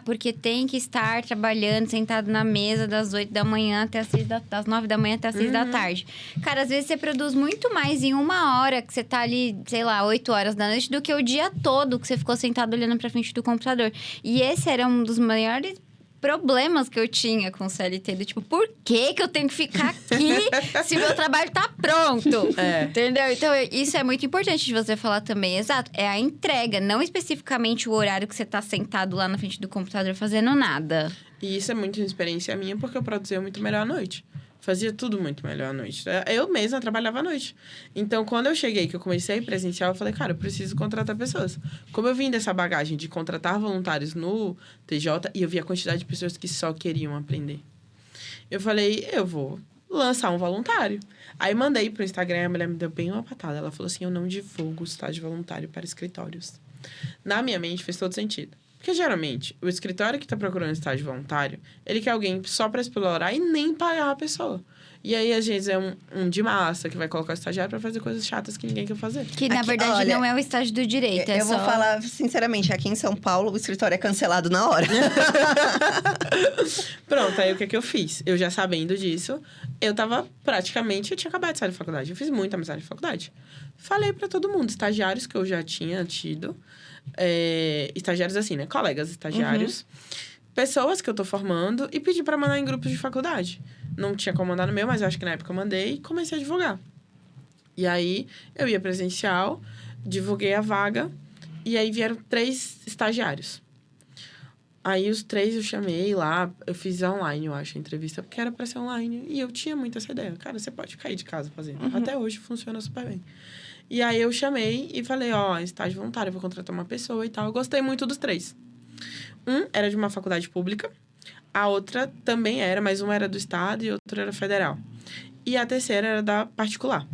porque tem que estar trabalhando, sentado na mesa das 8 da manhã até das 9 da manhã até as 6 da tarde. Cara, às vezes você produz muito mais em 1 hora que você tá ali, sei lá, 8 horas da noite, do que o dia todo que você ficou sentado olhando pra frente do computador. E esse era um dos maiores problemas que eu tinha com o CLT. Do tipo, por que eu tenho que ficar aqui se meu trabalho tá pronto? Entendeu? Então, isso é muito importante de você falar também. Exato. É a entrega, não especificamente o horário que você tá sentado lá na frente do computador fazendo nada.
E isso é muito uma experiência minha, porque eu produzia muito melhor à noite. Fazia tudo muito melhor à noite. Eu mesma trabalhava à noite. Então, quando eu cheguei, que eu comecei presencial, eu falei, cara, eu preciso contratar pessoas. Como eu vim dessa bagagem de contratar voluntários no TJ, e eu vi a quantidade de pessoas que só queriam aprender. Eu falei, eu vou lançar um voluntário. Aí, mandei pro Instagram, a mulher me deu bem uma patada. Ela falou assim, eu não divulgo estágio voluntário para escritórios. Na minha mente, fez todo sentido. Porque, geralmente, o escritório que tá procurando estágio voluntário, ele quer alguém só para explorar e nem pagar a pessoa. E aí, às vezes, é um de massa que vai colocar o estagiário para fazer coisas chatas que ninguém quer fazer.
Que, na verdade, olha, não é o estágio do direito,
eu vou falar, sinceramente, aqui em São Paulo, o escritório é cancelado na hora.
Pronto, aí o que eu fiz? Eu já sabendo disso, eu tinha acabado de sair da faculdade. Eu fiz muita amizade na faculdade. Falei para todo mundo, estagiários que eu já tinha tido... estagiários assim, né? Colegas estagiários. Pessoas que eu tô formando. E pedi pra mandar em grupos de faculdade. Não tinha como mandar no meu, mas eu acho que na época eu mandei. E comecei a divulgar. E aí, eu ia presencial. Divulguei a vaga. E aí, vieram 3 estagiários. Aí, os 3 eu chamei lá. Eu fiz online, eu acho, a entrevista. Porque era pra ser online. E eu tinha muito essa ideia. Cara, você pode ficar aí de casa fazendo. Até hoje, funciona super bem. E aí, eu chamei e falei, estágio voluntário, eu vou contratar uma pessoa e tal. Eu gostei muito dos 3. Um era de uma faculdade pública. A outra também era, mas uma era do estado e outra era federal. E a terceira era da particular.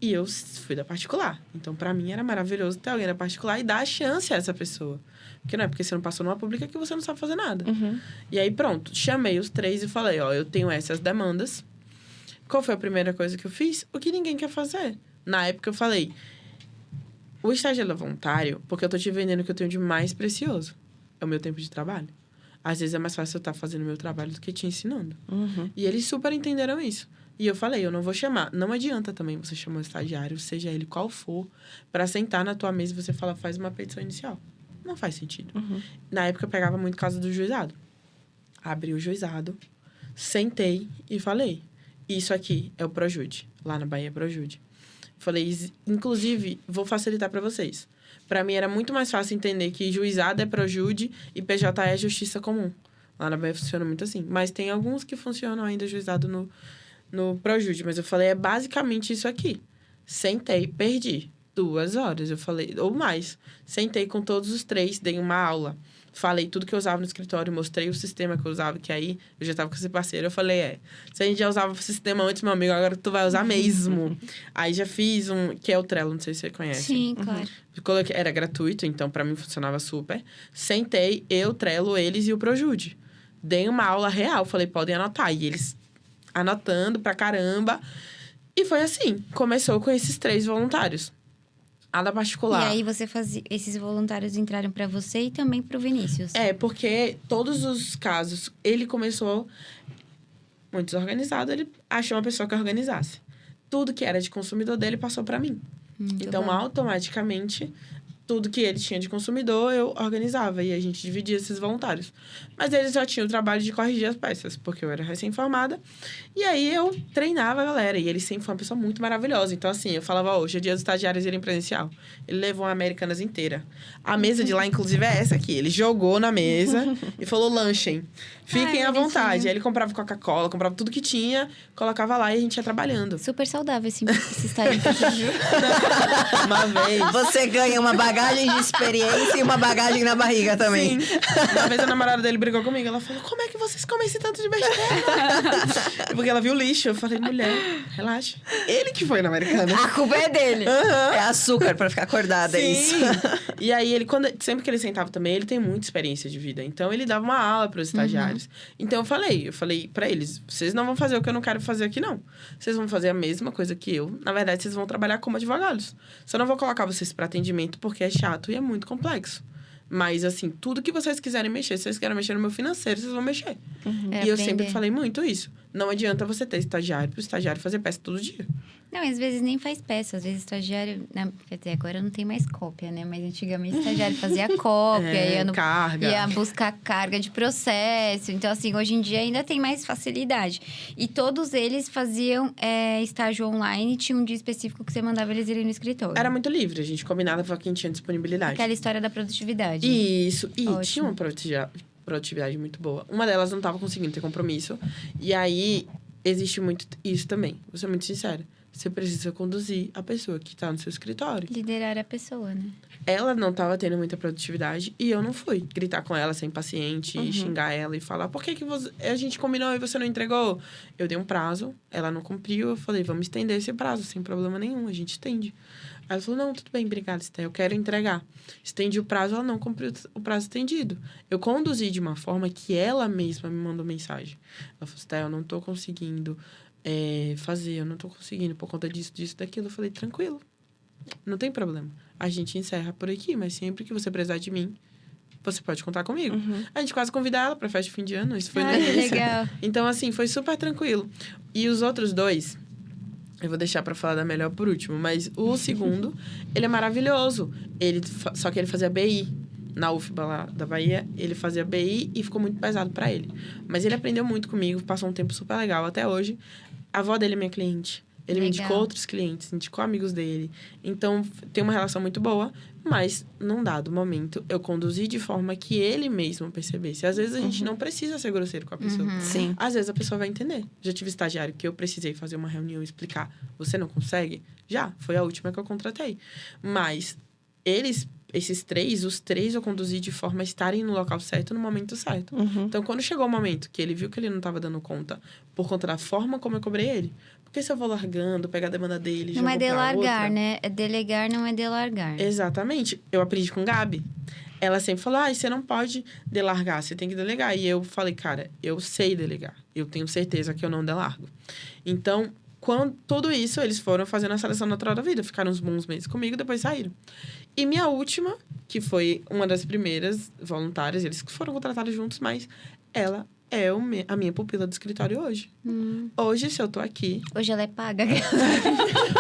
E eu fui da particular. Então, pra mim, era maravilhoso ter alguém da particular e dar a chance a essa pessoa. Porque não é porque você não passou numa pública que você não sabe fazer nada. E aí, pronto. Chamei os 3 e falei, eu tenho essas demandas. Qual foi a primeira coisa que eu fiz? O que ninguém quer fazer. Na época, eu falei, o estagiário voluntário, porque eu tô te vendendo o que eu tenho de mais precioso. É o meu tempo de trabalho. Às vezes, é mais fácil eu estar fazendo o meu trabalho do que te ensinando. E eles super entenderam isso. E eu falei, eu não vou chamar. Não adianta também você chamar o estagiário, seja ele qual for, para sentar na tua mesa e você falar, faz uma petição inicial. Não faz sentido. Na época, eu pegava muito caso do juizado. Abri o juizado, sentei e falei, isso aqui é o Projude. Lá na Bahia é Projude. Falei, inclusive, vou facilitar para vocês. Para mim, era muito mais fácil entender que juizado é Projude e PJ é justiça comum. Lá na Bahia funciona muito assim. Mas tem alguns que funcionam ainda juizado no Projude. Mas eu falei, é basicamente isso aqui. Sentei, perdi 2 horas, eu falei, ou mais. Sentei com todos os 3, dei uma aula. Falei tudo que eu usava no escritório, mostrei o sistema que eu usava, que aí eu já tava com esse parceiro. Eu falei, se a gente já usava o sistema antes, meu amigo, agora tu vai usar mesmo. Aí já fiz que é o Trello, não sei se você conhece.
Sim, claro.
Era gratuito, então pra mim funcionava super. Sentei, eu, Trello, eles e o Projude. Dei uma aula real, falei, podem anotar. E eles anotando pra caramba. E foi assim, começou com esses 3 voluntários. A da particular.
E aí você fazia... Esses voluntários entraram pra você e também pro Vinícius.
Porque todos os casos, ele começou muito desorganizado, ele achou uma pessoa que organizasse. Tudo que era de consumidor dele passou pra mim. Então, automaticamente, tudo que ele tinha de consumidor, eu organizava. E a gente dividia esses voluntários. Mas eles já tinham o trabalho de corrigir as peças, porque eu era recém-formada. E aí, eu treinava a galera. E ele sempre foi uma pessoa muito maravilhosa. Então, assim, eu falava, hoje é dia dos estagiários irem presencial. Ele levou a Americanas inteira. A mesa de lá, inclusive, é essa aqui. Ele jogou na mesa e falou, lanchem. Fiquem à vontade. Aí ele comprava Coca-Cola, comprava tudo que tinha, colocava lá e a gente ia trabalhando.
Super saudável esse estágio aqui, viu?
Uma vez...
Você ganha uma bagagem de experiência e uma bagagem na barriga também.
Sim. Uma vez a namorada dele brigou comigo. Ela falou, como é que vocês comem esse tanto de besteira? Porque ela viu lixo. Eu falei, mulher, relaxa. Ele que foi na Americana.
A culpa é dele.
É açúcar pra ficar acordada, é isso.
E aí, sempre que ele sentava também, ele tem muita experiência de vida. Então, ele dava uma aula para os estagiários. Então, eu falei pra eles, vocês não vão fazer o que eu não quero fazer aqui, não. Vocês vão fazer a mesma coisa que eu. Na verdade, vocês vão trabalhar como advogados. Só não vou colocar vocês para atendimento porque é chato e é muito complexo. Mas, assim, tudo que vocês quiserem mexer, se vocês querem mexer no meu financeiro, vocês vão mexer. E eu sempre falei muito isso. Não adianta você ter estagiário pro estagiário fazer peça todo dia.
Não, às vezes nem faz peça. Às vezes estagiário... Quer dizer, agora não tem mais cópia, né? Mas antigamente o estagiário fazia cópia. Ia buscar carga de processo. Então, assim, hoje em dia ainda tem mais facilidade. E todos eles faziam estágio online. Tinha um dia específico que você mandava eles irem no escritório.
Era muito livre. A gente combinava para quem tinha disponibilidade.
Aquela história da produtividade.
Isso. E
Ótimo.
tinha uma produtividade muito boa. Uma delas não estava conseguindo ter compromisso. E aí, existe muito isso também. Vou ser muito sincera. Você precisa conduzir a pessoa que está no seu escritório.
Liderar a pessoa, né?
Ela não estava tendo muita produtividade e eu não fui. Gritar com ela, ser impaciente, xingar ela e falar... Por que a gente combinou e você não entregou? Eu dei um prazo, ela não cumpriu. Eu falei, vamos estender esse prazo, sem problema nenhum. A gente estende. Aí ela falou, não, tudo bem, obrigada, Esté, eu quero entregar. Estendi o prazo, ela não cumpriu o prazo estendido. Eu conduzi de uma forma que ela mesma me mandou mensagem. Ela falou, Esté, eu não tô conseguindo fazer, eu não tô conseguindo por conta disso, daquilo. Eu falei, tranquilo, não tem problema. A gente encerra por aqui, mas sempre que você precisar de mim, você pode contar comigo. A gente quase convidou ela pra festa de fim de ano, isso foi no início.
Legal.
Então, assim, foi super tranquilo. E os outros dois... Eu vou deixar pra falar da melhor por último. Mas o segundo, ele é maravilhoso. Só que ele fazia BI. Na UFBA lá da Bahia, ele fazia BI e ficou muito pesado pra ele. Mas ele aprendeu muito comigo, passou um tempo super legal até hoje. A avó dele é minha cliente. Ele me indicou outros clientes, indicou amigos dele. Então, tem uma relação muito boa. Mas, num dado momento, eu conduzi de forma que ele mesmo percebesse. Às vezes, a gente não precisa ser grosseiro com a pessoa.
Sim.
Às vezes, a pessoa vai entender. Já tive estagiário que eu precisei fazer uma reunião e explicar. Você não consegue? Já. Foi a última que eu contratei. Mas, os três eu conduzi de forma a estarem no local certo, no momento certo. Então, quando chegou o momento que ele viu que ele não estava dando conta, por conta da forma como eu cobrei ele. Porque se eu vou largando, pegar a demanda dele,
não é delargar, né? É delegar, não é delargar.
Exatamente. Eu aprendi com Gabi. Ela sempre falou, você não pode delargar, você tem que delegar. E eu falei, cara, eu sei delegar. Eu tenho certeza que eu não delargo. Então, tudo isso, eles foram fazendo a seleção natural da vida. Ficaram uns bons meses comigo, depois saíram. E minha última, que foi uma das primeiras voluntárias, eles foram contratados juntos, mas ela é a minha pupila do escritório hoje. Hoje, se eu tô aqui...
Hoje ela é paga.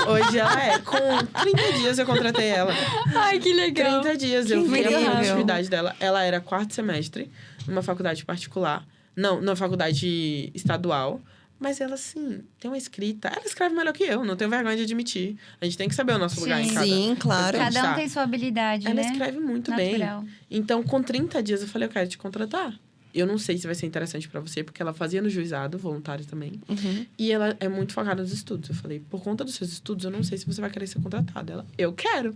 Hoje ela é. Com 30 dias eu contratei ela.
Ai, que legal.
30 dias eu vi a
incrível.
produtividade dela. Ela era 4º semestre, numa faculdade particular. Não, numa faculdade estadual. Mas ela, assim, tem uma escrita... Ela escreve melhor que eu, não tenho vergonha de admitir. A gente tem que saber o nosso lugar em cada...
Sim, claro.
Cada um tem sua habilidade,
ela
né?
Ela escreve muito
natural.
bem. Então, com 30 dias, eu falei, eu quero te contratar. Eu não sei se vai ser interessante pra você, porque ela fazia no juizado, voluntário também. E ela é muito focada nos estudos. Eu falei, por conta dos seus estudos, eu não sei se você vai querer ser contratada. Ela, eu quero.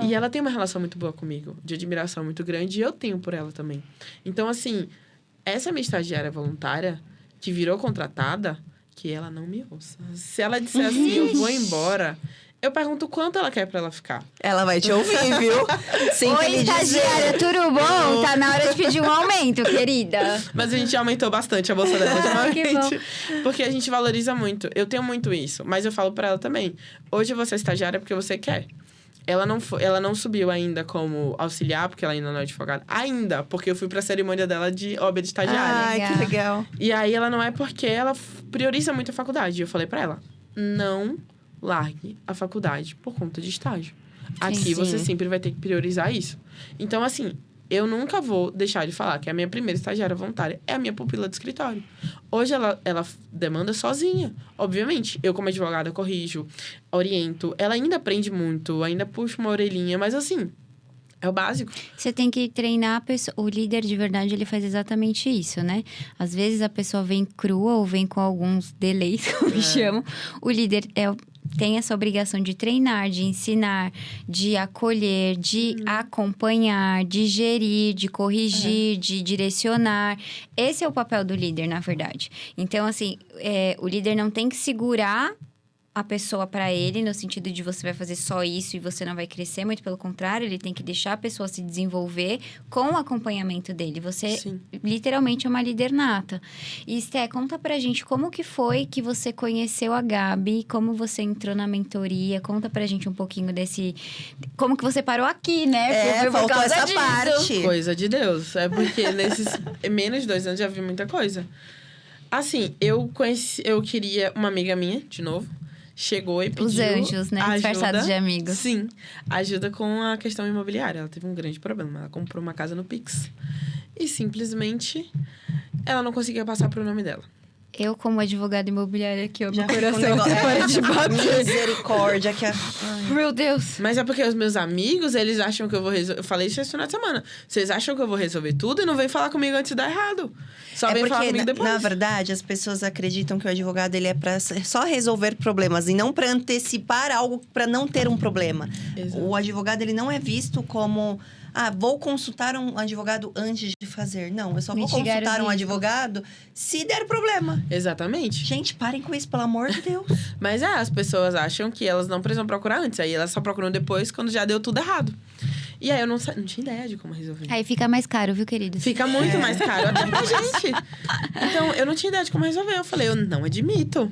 E ela tem uma relação muito boa comigo, de admiração muito grande, e eu tenho por ela também. Então, assim, essa minha estagiária voluntária, que virou contratada, que ela não me ouça. Se ela disser assim, eu vou embora... Eu pergunto quanto ela quer pra ela ficar.
Ela vai te ouvir, viu?
Oi, estagiária, tudo bom? Tá na hora de pedir um aumento, querida.
Mas a gente aumentou bastante a bolsa dela ultimamente.
Que bom.
Porque a gente valoriza muito. Eu tenho muito isso. Mas eu falo pra ela também. Hoje você é estagiária porque você quer. Ela não subiu ainda como auxiliar, porque ela ainda não é advogada. Ainda, porque eu fui pra cerimônia dela de OAB de estagiária.
Ai, que legal.
E aí, ela não é porque ela prioriza muito a faculdade. Eu falei pra ela, não largue a faculdade por conta de estágio. Aqui você
Sim.
sempre vai ter que priorizar isso. Então, assim, eu nunca vou deixar de falar que a minha primeira estagiária voluntária é a minha pupila de escritório. Hoje ela demanda sozinha. Obviamente, eu como advogada corrijo, oriento. Ela ainda aprende muito, ainda puxa uma orelhinha, mas assim, é o básico.
Você tem que treinar a pessoa. O líder, de verdade, ele faz exatamente isso, né? Às vezes a pessoa vem crua ou vem com alguns delays, como chamam. O líder tem essa obrigação de treinar, de ensinar, de acolher, de acompanhar, de gerir, de corrigir, de direcionar. Esse é o papel do líder, na verdade. Então, assim, o líder não tem que segurar a pessoa para ele, no sentido de você vai fazer só isso e você não vai crescer, muito pelo contrário, ele tem que deixar a pessoa se desenvolver com o acompanhamento dele. Você,
Sim.
literalmente, é uma líder nata. E, Sté, conta pra gente como que foi que você conheceu a Gabi, como você entrou na mentoria, conta pra gente um pouquinho desse... Como que você parou aqui, né? Foi por
faltou
causa
essa
disso.
parte.
Coisa de Deus. É porque nesses menos de 2 anos já vi muita coisa. Assim, eu queria uma amiga minha, de novo. Chegou e pediu
Os anjos, né?
ajuda,
Disfarçados de amigos.
Sim, ajuda com a questão imobiliária. Ela teve um grande problema. Ela comprou uma casa no Pix. E simplesmente, ela não conseguia passar pro nome dela.
Eu, como advogada imobiliária aqui, ó, meu
Já fica
coração
negócio-
até para de bater.
Misericórdia.
Meu Deus.
Mas é porque os meus amigos, eles acham que eu vou resolver... Eu falei isso esse final de semana. Vocês acham que eu vou resolver tudo e não vem falar comigo antes de dar errado. Só vem falar comigo depois.
na verdade, as pessoas acreditam que o advogado ele é para só resolver problemas e não para antecipar algo para não ter um problema.
Exato.
O advogado ele não é visto como vou consultar um advogado antes de fazer. Não, eu só vou
Mitigar
consultar
o
um
risco.
advogado se der problema.
Exatamente.
Gente, parem com isso, pelo amor de Deus.
Mas as pessoas acham que elas não precisam procurar antes. Aí elas só procuram depois, quando já deu tudo errado. E aí eu não tinha ideia de como resolver.
Aí fica mais caro, viu, queridos?
Fica muito mais caro até pra gente. Então, eu não tinha ideia de como resolver. Eu falei, eu não admito.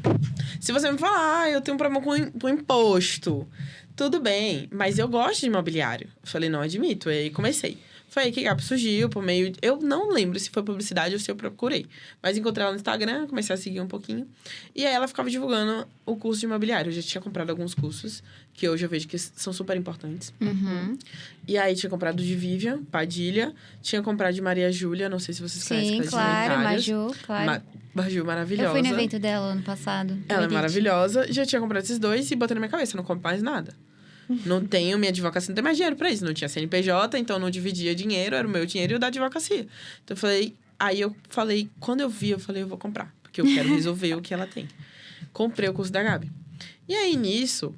Se você me falar, eu tenho um problema com imposto, tudo bem, mas eu gosto de imobiliário. Eu falei, não admito. E aí comecei. Foi aí que a Gabi surgiu por meio... Eu não lembro se foi publicidade ou se eu procurei. Mas encontrei ela no Instagram, comecei a seguir um pouquinho. E aí ela ficava divulgando o curso de imobiliário. Eu já tinha comprado alguns cursos, que hoje eu vejo que são super importantes.
Uhum.
E aí, tinha comprado de Vivian Padilha. Tinha comprado de Maria Júlia. Não sei se vocês conhecem.
Sim,
aquelas
claro,
inventárias.
Maju, claro.
Maju, maravilhosa.
Eu fui no evento dela ano passado.
Ela é
Edith.
maravilhosa. Já tinha comprado esses dois e botei na minha cabeça. Não compro mais nada. Não tenho, minha advocacia não tem mais dinheiro pra isso. Não tinha CNPJ, então não dividia dinheiro. Era o meu dinheiro e o da advocacia. Então, eu falei... Quando eu vi, eu falei, eu vou comprar. Porque eu quero resolver o que ela tem. Comprei o curso da Gabi. E aí, nisso...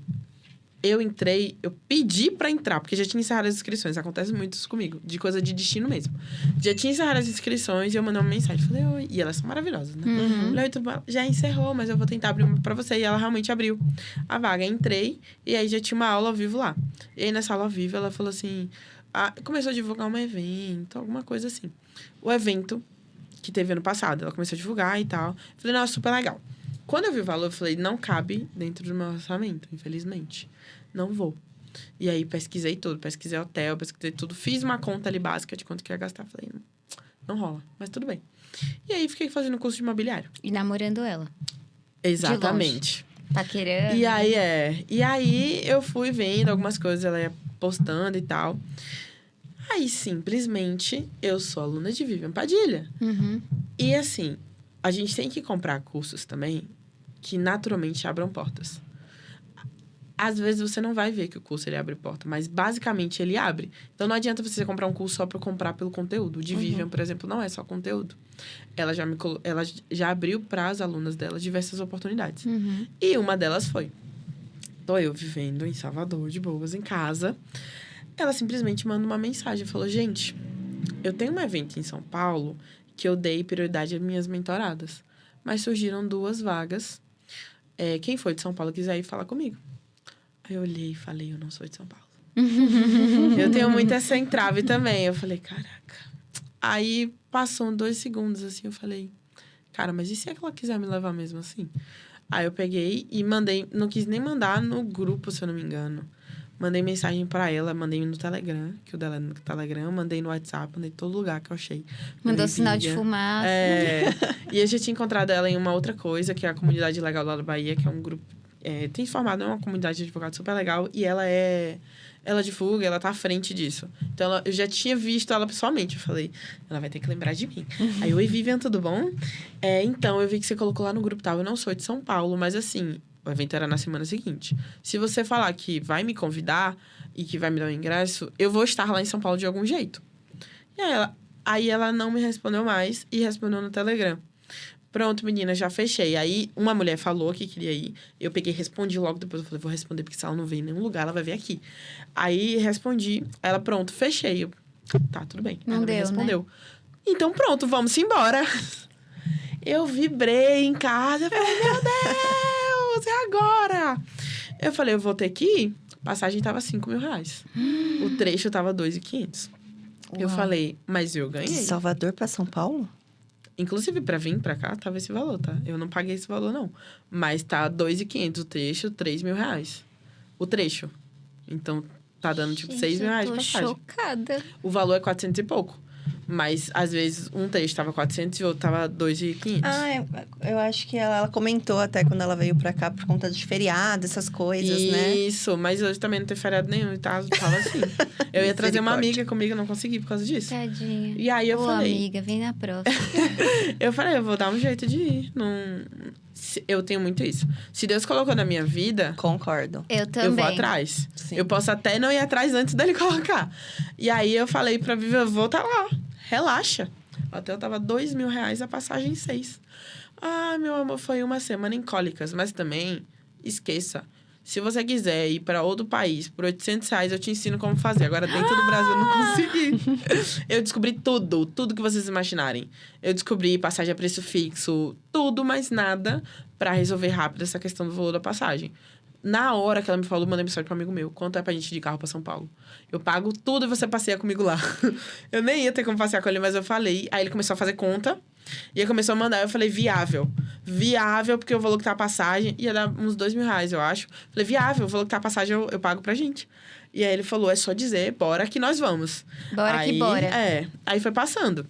Eu pedi pra entrar, porque já tinha encerrado as inscrições. Acontece muito isso comigo, de coisa de destino mesmo. Já tinha encerrado as inscrições e eu mandei uma mensagem. Falei, oi. E elas são maravilhosas, né? Falei, oi, tudo bom? Já encerrou, mas eu vou tentar abrir uma pra você. E ela realmente abriu a vaga. Entrei e aí já tinha uma aula ao vivo lá. E aí nessa aula ao vivo ela falou assim... começou a divulgar um evento, alguma coisa assim. O evento que teve ano passado, ela começou a divulgar e tal. Falei, nossa, super legal. Quando eu vi o valor, eu falei, não cabe dentro do meu orçamento, infelizmente. Não vou. E aí, pesquisei tudo. Pesquisei hotel, pesquisei tudo. Fiz uma conta ali básica de quanto que ia gastar. Falei, não rola. Mas tudo bem. E aí, fiquei fazendo curso de imobiliário.
E namorando ela.
Exatamente.
Paquerando.
E aí, eu fui vendo algumas coisas. Ela ia postando e tal. Aí, simplesmente, eu sou aluna de Vivian Padilha.
Uhum.
E assim, a gente tem que comprar cursos também que naturalmente abram portas. Às vezes você não vai ver que o curso ele abre porta, mas basicamente ele abre. Então não adianta você comprar um curso só para comprar pelo conteúdo. O de Vivian, por exemplo, não é só conteúdo. Ela já abriu para as alunas dela diversas oportunidades.
Uhum.
E uma delas foi: tô eu vivendo em Salvador, de boas, em casa. Ela simplesmente manda uma mensagem, falou: gente, eu tenho um evento em São Paulo que eu dei prioridade às minhas mentoradas, mas surgiram 2 vagas. Quem for de São Paulo quiser ir falar comigo. Aí eu olhei e falei, eu não sou de São Paulo. Eu tenho muito essa entrave também. Eu falei, caraca. Aí passou 2 segundos, assim, eu falei, cara, mas e se ela quiser me levar mesmo assim? Aí eu peguei e mandei, não quis nem mandar no grupo, se eu não me engano. Mandei mensagem pra ela, mandei no Telegram, que o dela é no Telegram, mandei no WhatsApp, mandei em todo lugar que eu achei.
Mandou
Mandei
sinal de
via.
fumaça.
E eu já tinha encontrado ela em uma outra coisa, que é a Comunidade Legal lá da Bahia, que é um grupo tem se formado numa comunidade de advogados super legal. E ela divulga, ela tá à frente disso. Então, eu já tinha visto ela pessoalmente. Eu falei, ela vai ter que lembrar de mim. Aí, oi, Vivian, tudo bom? Então, eu vi que você colocou lá no grupo, tá? Eu não sou de São Paulo, mas assim, o evento era na semana seguinte. Se você falar que vai me convidar e que vai me dar um ingresso, eu vou estar lá em São Paulo de algum jeito. E aí ela não me respondeu mais e respondeu no Telegram. Pronto, menina, já fechei. Aí, uma mulher falou que queria ir. Eu peguei e respondi logo depois. Eu falei, vou responder, porque se ela não veio em nenhum lugar, ela vai vir aqui. Aí, respondi. Ela, pronto, fechei. Eu, tá, tudo bem.
Não
ela
deu,
me respondeu.
né?
Então, pronto, vamos embora. Eu vibrei em casa. Eu falei, meu Deus, e agora? Eu falei, eu vou ter que ir. A passagem tava R$5.000. O trecho tava R$2.500. Eu falei, mas eu ganhei.
De Salvador pra São Paulo?
Inclusive, pra vir pra cá, tava esse valor, tá? Eu não paguei esse valor, não. Mas tá R$2.500 o trecho, R$3.000. O trecho. Então, tá dando, tipo, R$6.000 de passagem.
Eu tô chocada.
O valor é 400 e pouco. Mas, às vezes, um trecho tava 400 e o outro tava 2.500.
Eu acho que ela comentou até quando ela veio pra cá por conta de feriado, essas coisas, né?
Isso, mas hoje também não tem feriado nenhum e tava assim. Eu ia trazer uma amiga comigo, eu não consegui por causa disso.
Tadinha.
E aí eu falei...
amiga, vem na próxima.
Eu falei, eu vou dar um jeito de ir. Eu tenho muito isso. Se Deus colocou na minha vida...
Concordo.
Eu também.
Eu vou atrás.
Sim.
Eu posso até não ir atrás antes dele colocar. E aí, eu falei pra Vivi, eu vou tá lá. Relaxa. O hotel tava R$2.000, a passagem 6. Ah, meu amor, foi uma semana em cólicas. Mas também, esqueça. Se você quiser ir pra outro país por R$800, eu te ensino como fazer. Agora, dentro do Brasil, eu não consegui. Eu descobri tudo que vocês imaginarem. Eu descobri passagem a preço fixo, tudo, mas nada pra resolver rápido essa questão do valor da passagem. Na hora que ela me falou, eu mandei mensagem para um amigo meu. Quanto é pra gente ir de carro pra São Paulo? Eu pago tudo e você passeia comigo lá. Eu nem ia ter como passear com ele, mas eu falei. Aí ele começou a fazer conta. E aí começou a mandar. Eu falei, viável. Viável, porque o valor que tá a passagem ia dar uns R$2.000, eu acho. Falei, viável, o valor que tá a passagem eu pago pra gente. E aí ele falou, é só dizer, bora que nós vamos.
Bora
aí,
que bora.
Aí foi passando.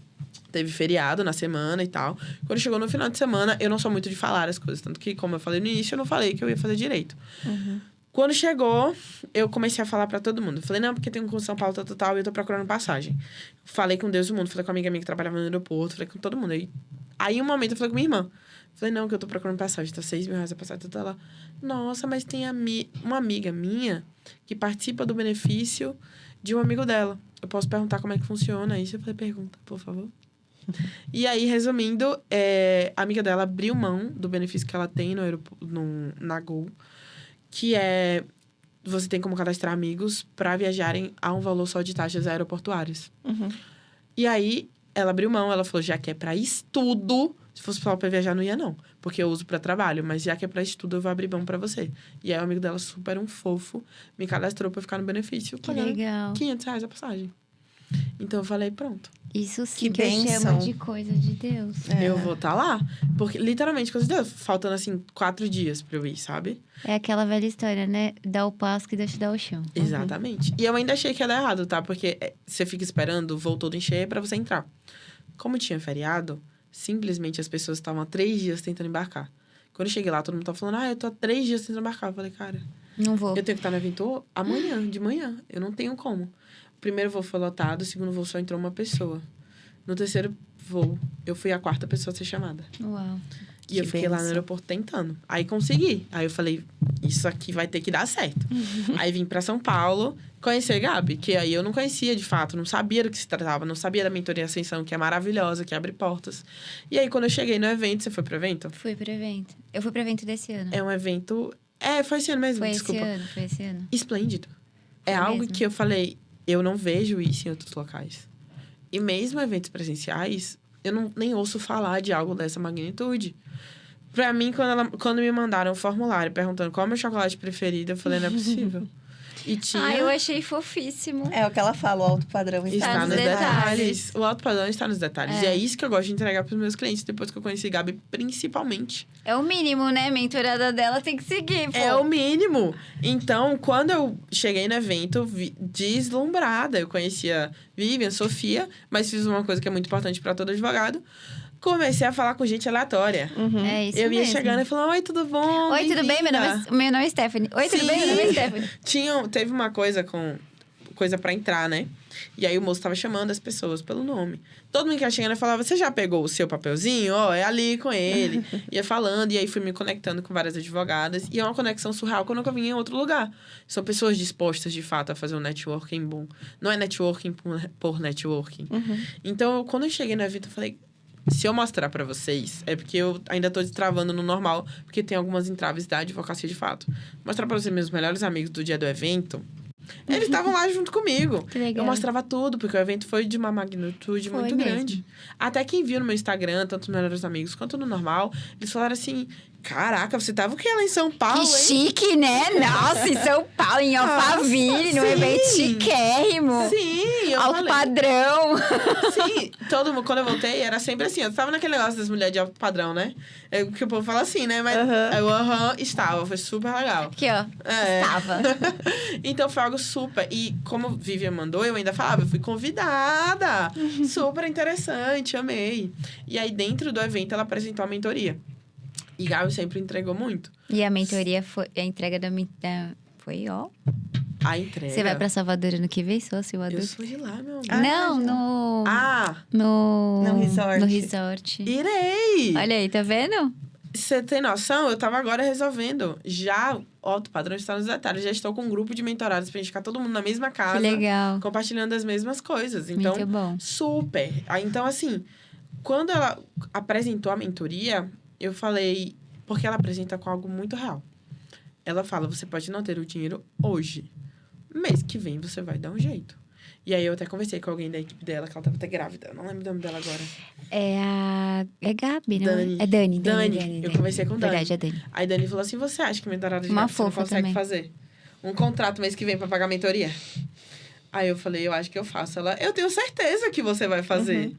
Teve feriado na semana e tal. Quando chegou no final de semana, eu não sou muito de falar as coisas. Tanto que, como eu falei no início, eu não falei que eu ia fazer direito.
Uhum.
Quando chegou, eu comecei a falar pra todo mundo. Falei, não, porque tem um curso em São Paulo, tal, e eu tô procurando passagem. Falei com Deus do mundo. Falei com uma amiga minha que trabalhava no aeroporto. Falei com todo mundo. Aí um momento, eu falei com minha irmã. Falei, não, que eu tô procurando passagem. Tá R$6.000 a passagem. Tá lá. Nossa, mas tem uma amiga minha que participa do benefício de um amigo dela. Eu posso perguntar como é que funciona isso? Eu falei, pergunta, por favor. E aí, resumindo, a amiga dela abriu mão do benefício que ela tem na Gol, que é você tem como cadastrar amigos para viajarem a um valor só de taxas aeroportuárias.
Uhum.
E aí, ela abriu mão, ela falou, já que é para estudo, se fosse só para viajar, não ia não, porque eu uso para trabalho, mas já que é para estudo, eu vou abrir mão para você. E aí, o amigo dela, super um fofo, me cadastrou para ficar no benefício.
Que legal.
R$500 a passagem. Então, eu falei, pronto.
Isso sim
Que
que eu
bênção.
chamo de coisa de Deus.
Eu vou estar lá. Porque, literalmente, coisa de Deus. Faltando, assim, 4 dias pra eu ir, sabe?
É aquela velha história, né? Dá o passo que Deus te dá o chão.
Exatamente. E eu ainda achei que ia dar errado, tá? Porque você fica esperando o voo todo encher pra você entrar. Como tinha feriado, simplesmente as pessoas estavam há 3 dias tentando embarcar. Quando eu cheguei lá, todo mundo tava falando, eu tô há 3 dias tentando embarcar. Eu falei, cara,
Não vou.
eu tenho que estar no evento amanhã, de manhã. Eu não tenho como. O primeiro voo foi lotado, o segundo voo só entrou uma pessoa. No terceiro voo, eu fui a 4ª pessoa a ser chamada.
Uau.
E eu
Que
fiquei lá no
bênção.
aeroporto tentando. Aí consegui. Aí eu falei, isso aqui vai ter que dar certo. Aí vim pra São Paulo, conhecer a Gabi, que aí eu não conhecia de fato, não sabia do que se tratava, não sabia da mentoria Ascensão, que é maravilhosa, que abre portas. E aí, quando eu cheguei no evento, você foi pro evento?
Fui pro evento. Eu fui pro evento desse ano.
É um evento... foi esse ano mesmo,
Foi
desculpa.
foi esse ano.
Esplêndido. É
Foi
algo
mesmo?
que eu falei, eu não vejo isso em outros locais. E mesmo eventos presenciais, eu nem ouço falar de algo dessa magnitude. Pra mim, quando me mandaram o formulário perguntando qual é o meu chocolate preferido, eu falei, não é possível. E tinha...
Eu achei fofíssimo.
É o que ela fala, o alto padrão
Está
nos
nos
detalhes.
detalhes. O alto padrão está nos detalhes. E é isso que eu gosto de entregar pros meus clientes, depois que eu conheci Gabi, principalmente.
É o mínimo, né? Mentorada dela tem que seguir, pô.
É o mínimo. Então, quando eu cheguei no evento, deslumbrada. Eu conhecia Vivian, Sofia, mas fiz uma coisa que é muito importante para todo advogado. Comecei a falar com gente aleatória.
É isso
Eu ia
mesmo.
chegando e falando, oi, tudo bom?
Oi, tudo bem? Meu nome é Stephanie. Oi, tudo bem? Meu nome é Stephanie.
Teve uma coisa pra entrar, né? E aí o moço tava chamando as pessoas pelo nome. Todo mundo que ia chegando falava, você já pegou o seu papelzinho? Ó, é ali com ele. Ia falando, e aí fui me conectando com várias advogadas. E é uma conexão surreal que eu nunca vi em outro lugar. São pessoas dispostas, de fato, a fazer um networking bom. Não é networking por networking. Então, quando eu cheguei no evento, eu falei... Se eu mostrar pra vocês, é porque eu ainda tô destravando no normal, porque tem algumas entraves da advocacia de fato. Mostrar pra vocês meus melhores amigos do dia do evento, eles estavam lá junto comigo.
Que legal.
Eu mostrava tudo, porque o evento foi de uma magnitude
Foi
muito
mesmo.
grande. Até quem viu no meu Instagram, tanto os melhores amigos quanto no normal, eles falaram assim... Caraca, você tava o que lá em São Paulo,
Que
hein?
chique, né? Nossa, em São Paulo, em Alphaville, num
sim.
evento chiquérrimo.
Sim, eu
Alto
falei.
padrão.
Sim, todo mundo, quando eu voltei, era sempre assim. Eu tava naquele negócio das mulheres de alto padrão, né? É, que o povo fala assim, né? Mas eu estava, foi super legal.
Aqui, ó.
É.
Estava.
Então foi algo super. E como Vivian mandou, eu ainda falava, eu fui convidada. Super interessante, amei. E aí, dentro do evento, ela apresentou a mentoria. E Gabi sempre entregou muito.
E a mentoria foi... A entrega da... Foi, ó.
A entrega.
Você vai pra Salvador ano que vem, sócio
Eu
adulto?
sou de lá, meu amor.
Não, no...
No resort.
No resort.
Irei!
Olha aí, tá vendo?
Você tem noção? Eu tava agora resolvendo. Já, o alto padrão está nos detalhes. Já estou com um grupo de mentorados pra gente ficar todo mundo na mesma casa.
Que legal.
Compartilhando as mesmas coisas. Então,
Muito bom.
super. Então, assim, quando ela apresentou a mentoria, eu falei... Porque ela apresenta com algo muito real. Ela fala, você pode não ter o dinheiro hoje. Mês que vem, você vai dar um jeito. E aí, eu até conversei com alguém da equipe dela, que ela tava até grávida. Eu não lembro o nome dela agora.
É Gabi, não
Dani.
é? É Dani.
Eu conversei com Dani.
Verdade, é Dani.
Aí Dani falou assim, você acha que mentorada de
Uma
Gabi você não
fofa
consegue
também.
fazer? Um contrato mês que vem pra pagar a mentoria? Aí eu falei, eu acho que eu faço. Ela, eu tenho certeza que você vai fazer.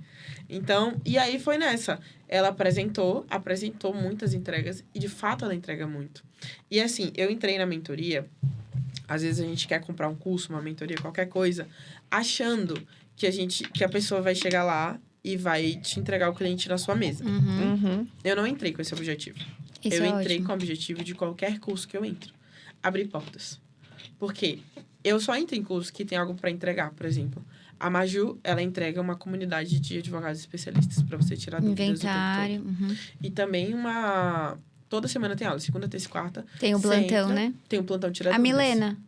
Então, e aí foi nessa. Ela apresentou muitas entregas. E, de fato, ela entrega muito. E, assim, eu entrei na mentoria... Às vezes, a gente quer comprar um curso, uma mentoria, qualquer coisa... Achando que a pessoa vai chegar lá... E vai te entregar o cliente na sua mesa. Eu não entrei com esse objetivo.
Isso
Eu
é
entrei
ótimo.
com o objetivo de qualquer curso que eu entro. Abrir portas. Porque eu só entro em curso que tem algo para entregar, por exemplo. A Maju, ela entrega uma comunidade de advogados especialistas para você tirar dúvidas o tempo
Inventário.
todo. E também toda semana tem aula, segunda, terça e quarta.
Tem o
Você
plantão,
entra,
né?
Tem o plantão tirar
A
dúvidas.
Milena.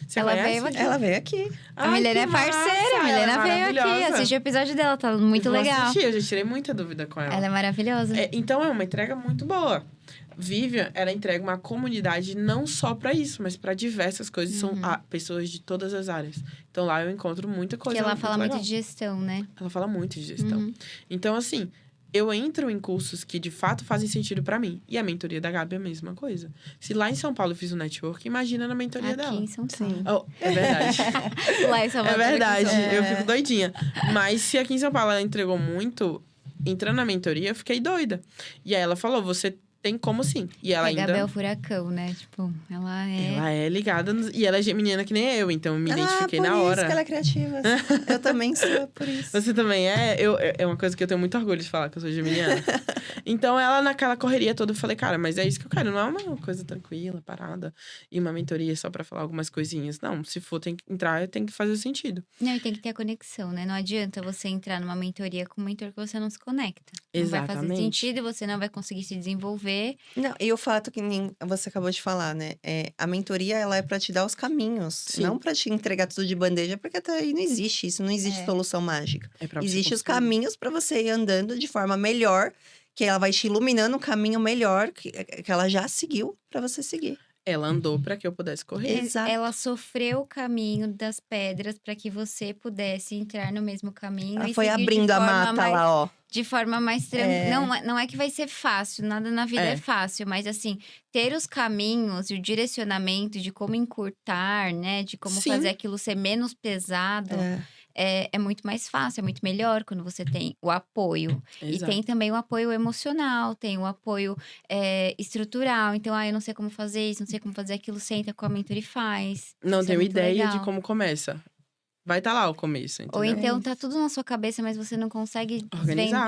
Você
ela
conhece?
veio aqui.
Ela veio aqui.
A Milena é parceira. A Milena veio aqui. Assiste o episódio dela, tá muito
Eu vou
legal.
assistir, eu já tirei muita dúvida com ela.
Ela é maravilhosa.
Então, é uma entrega muito boa. Vivian, ela entrega uma comunidade não só para isso, mas para diversas coisas. São pessoas de todas as áreas. Então, lá eu encontro muita coisa.
Porque ela fala muito
legal.
de gestão, né?
Ela fala muito de gestão. Então, assim, eu entro em cursos que de fato fazem sentido para mim. E a mentoria da Gabi é a mesma coisa. Se lá em São Paulo eu fiz um network, imagina na mentoria
Aqui
dela.
em São Paulo.
Oh, é verdade.
Lá em Salvador.
É verdade,
aqui em São
eu fico doidinha. Mas se aqui em São Paulo ela entregou muito, entrando na mentoria, eu fiquei doida. E aí ela falou, você tem como sim. E ela
A
ainda...
Gabi é o furacão, né? Tipo, ela é...
Ela é ligada, e ela é geminiana que nem eu, então eu me identifiquei na
por
hora.
isso que ela é criativa. Eu também sou, por isso.
Você também é? É uma coisa que eu tenho muito orgulho de falar, que eu sou geminiana. Então, ela naquela correria toda, eu falei, cara, mas é isso que eu quero. Não é uma coisa tranquila, parada. E uma mentoria só pra falar algumas coisinhas. Não, se for tem que entrar, tem que fazer sentido.
Não, e tem que ter a conexão, né? Não adianta você entrar numa mentoria com um mentor que você não se conecta. Não vai fazer
Exatamente.
sentido e você não vai conseguir se desenvolver.
Não, e o fato que você acabou de falar, né? A mentoria, ela é pra te dar os caminhos.
Sim.
Não pra te entregar tudo de bandeja, porque até aí não existe isso. Não existe solução mágica.
É pra você
Existem os
conseguir.
caminhos pra você ir andando de forma melhor. Que ela vai te iluminando um caminho melhor que ela já seguiu pra você seguir.
Ela andou pra que eu pudesse correr.
Exato.
Ela sofreu o caminho das pedras para que você pudesse entrar no mesmo caminho.
Ela
e
foi
seguir de
abrindo a
forma
mata
mais-
lá, ó.
De forma mais tranquila. Não é que vai ser fácil, nada na vida
É.
é fácil, mas assim, ter os caminhos e o direcionamento de como encurtar, né? De como
Sim.
fazer aquilo ser menos pesado. É muito mais fácil, é muito melhor quando você tem o apoio. E
Exato.
tem também o apoio emocional, tem o apoio estrutural. Então, eu não sei como fazer isso, não sei como fazer aquilo, senta com a mentora e faz.
Não
Isso é
tenho
muito
ideia
legal.
de como começa. vai estar lá o começo, entendeu?
Ou então tá tudo na sua cabeça, mas você não consegue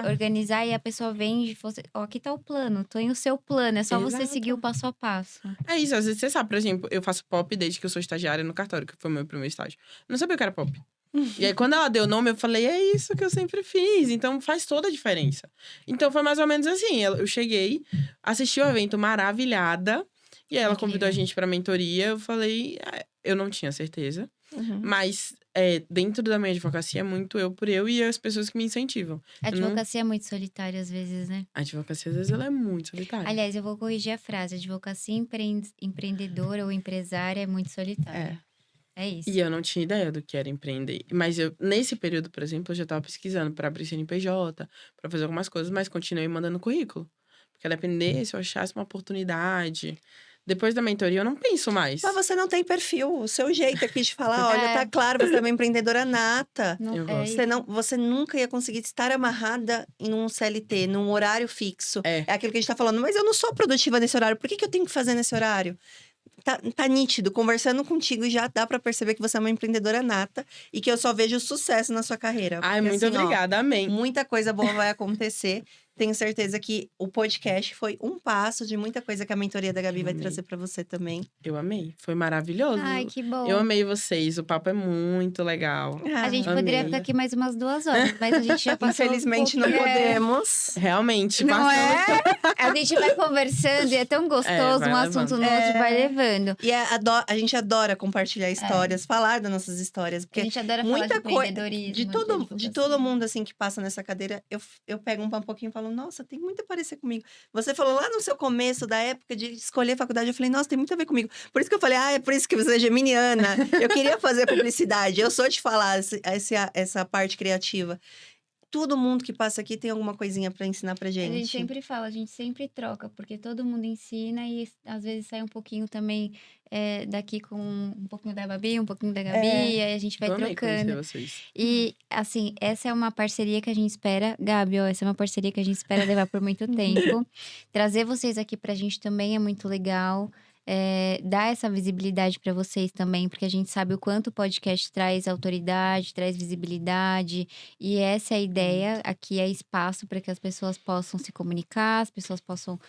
organizar e a pessoa vem e você, ó, aqui tá o plano, tô em o seu plano, é só você
Exato.
seguir o passo a passo.
É isso, às vezes você sabe, por exemplo, eu faço pop desde que eu sou estagiária no cartório, que foi o meu primeiro estágio. Eu não sabia o que era pop. E aí, quando ela deu o nome, eu falei, é isso que eu sempre fiz. Então, faz toda a diferença. Então, foi mais ou menos assim. Eu cheguei, assisti o evento maravilhada. E aí, ela convidou a gente pra mentoria. Eu falei, eu não tinha certeza. Mas, dentro da minha advocacia, é muito eu por eu e as pessoas que me incentivam.
A advocacia é muito solitária às vezes, né?
A advocacia, às vezes, ela é muito solitária.
Aliás, eu vou corrigir a frase. Advocacia empreendedora ou empresária é muito solitária. É isso.
E eu não tinha ideia do que era empreender. Mas nesse período, por exemplo, eu já tava pesquisando pra abrir CNPJ, pra fazer algumas coisas, mas continuei mandando currículo. Porque depender, se eu achasse uma oportunidade. Depois da mentoria, eu não penso mais.
Mas você não tem perfil. O seu jeito aqui de falar, olha, tá claro, você é uma empreendedora nata.
Eu gosto.
Você nunca ia conseguir estar amarrada em um CLT, num horário fixo. É aquilo que a gente tá falando. Mas eu não sou produtiva nesse horário. Por que eu tenho que fazer nesse horário? Tá nítido. Conversando contigo, já dá pra perceber que você é uma empreendedora nata. E que eu só vejo sucesso na sua carreira.
Ai,
Porque,
muito
assim,
obrigada. Amém.
Muita coisa boa vai acontecer. Tenho certeza que o podcast foi um passo de muita coisa que a mentoria da Gabi vai trazer pra você também.
Eu amei. Foi maravilhoso.
Ai, que bom.
Eu amei vocês. O papo é muito legal.
A gente
amei.
poderia ficar aqui mais umas 2 horas, mas a gente já passou.
Infelizmente não podemos.
Realmente.
Não
passou.
é? A gente vai conversando e é tão gostoso,
vai
um assunto
levando.
no outro vai levando.
E a gente adora compartilhar histórias, falar das nossas histórias.
A
Porque
gente adora falar
muita
de
coisa.
empreendedorismo.
De todo mundo, assim, que passa nessa cadeira, eu pego um pouquinho e falo, nossa, tem muito a parecer comigo. Você falou lá no seu começo da época de escolher faculdade, eu falei, nossa, tem muito a ver comigo. Por isso que eu falei, é por isso que você é geminiana. Eu queria fazer publicidade. Eu sou de falar essa parte criativa. Todo mundo que passa aqui tem alguma coisinha pra ensinar pra gente.
A gente sempre fala, a gente sempre troca, porque todo mundo ensina e às vezes sai um pouquinho também daqui com um pouquinho da Babi, um pouquinho da Gabi, e aí a gente vai
Eu amei conhecer
trocando.
vocês.
E, assim, essa é uma parceria que a gente espera, Gabi, ó, essa é uma parceria que a gente espera levar por muito tempo. Trazer vocês aqui pra gente também é muito legal. Dar essa visibilidade para vocês também, porque a gente sabe o quanto o podcast traz autoridade, traz visibilidade, e essa é a ideia. Aqui é espaço para que as pessoas possam se comunicar, as pessoas possam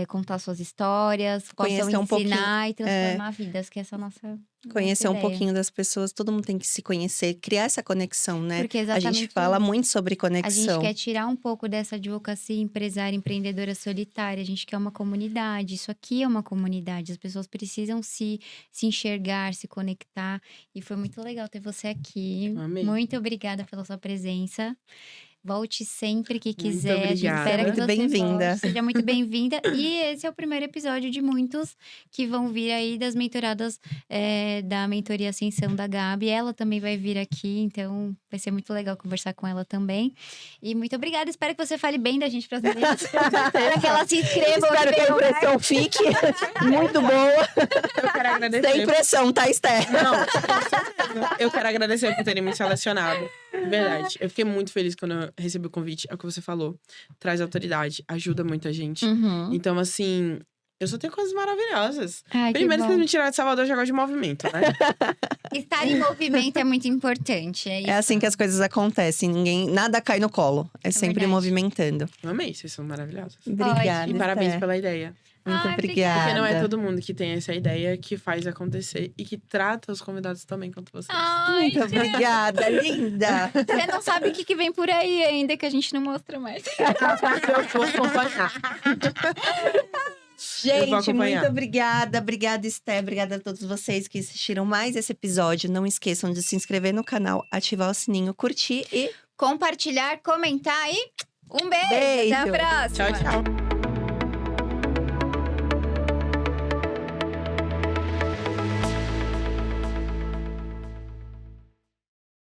contar suas histórias, possam
Conhecer um
ensinar e transformar vidas, que essa é a nossa
Conhecer um
ideia.
pouquinho das pessoas, todo mundo tem que se conhecer, criar essa conexão, né?
Porque
A
exatamente
gente fala
isso.
muito sobre
A
conexão.
gente quer tirar um pouco dessa advocacia empresária, empreendedora solitária. A gente quer uma comunidade. Isso aqui é uma comunidade. As pessoas precisam se enxergar, se conectar. E foi muito legal ter você aqui.
Amei.
Muito obrigada pela sua presença. Volte sempre que quiser. A gente
obrigada.
espera que
Muito
você
bem-vinda.
volte. Seja muito bem-vinda. E esse é o primeiro episódio de muitos que vão vir aí das mentoradas da mentoria Ascensão da Gabi. Ela também vai vir aqui, então vai ser muito legal conversar com ela também. E muito obrigada. Espero que você fale bem da gente para para que ela se inscreva.
Espero que a impressão fique muito boa.
Eu quero agradecer.
Sem pressão, tá, Esther?
Não, com certeza. Eu quero agradecer por terem me selecionado. Verdade. Eu fiquei muito feliz quando eu recebi o convite. É o que você falou. Traz autoridade, ajuda muita gente.
Uhum.
Então, assim, eu só tenho coisas maravilhosas.
Ai, que
Primeiro,
bom.
vocês me tiraram de Salvador, eu já gosto de movimento, né?
Estar em movimento é muito importante. É isso.
É assim que as coisas acontecem. Nada cai no colo. É sempre
verdade.
movimentando.
Eu amei, vocês são maravilhosas.
Obrigada.
E parabéns
Esther.
pela ideia.
Muito
Ai,
obrigada.
Porque não é todo mundo que tem essa ideia, que faz acontecer e que trata os convidados também quanto vocês.
Ai,
Muito obrigada, linda.
você não sabe o que vem por aí ainda, que a gente não mostra mais.
Eu vou acompanhar. Eu vou
Gente,
acompanhar.
muito obrigada. Obrigada, Esther. Obrigada a todos vocês que assistiram mais esse episódio. Não esqueçam de se inscrever no canal, ativar o sininho, curtir e
Compartilhar, comentar e um beijo.
Beijo.
Até a próxima.
Tchau, tchau.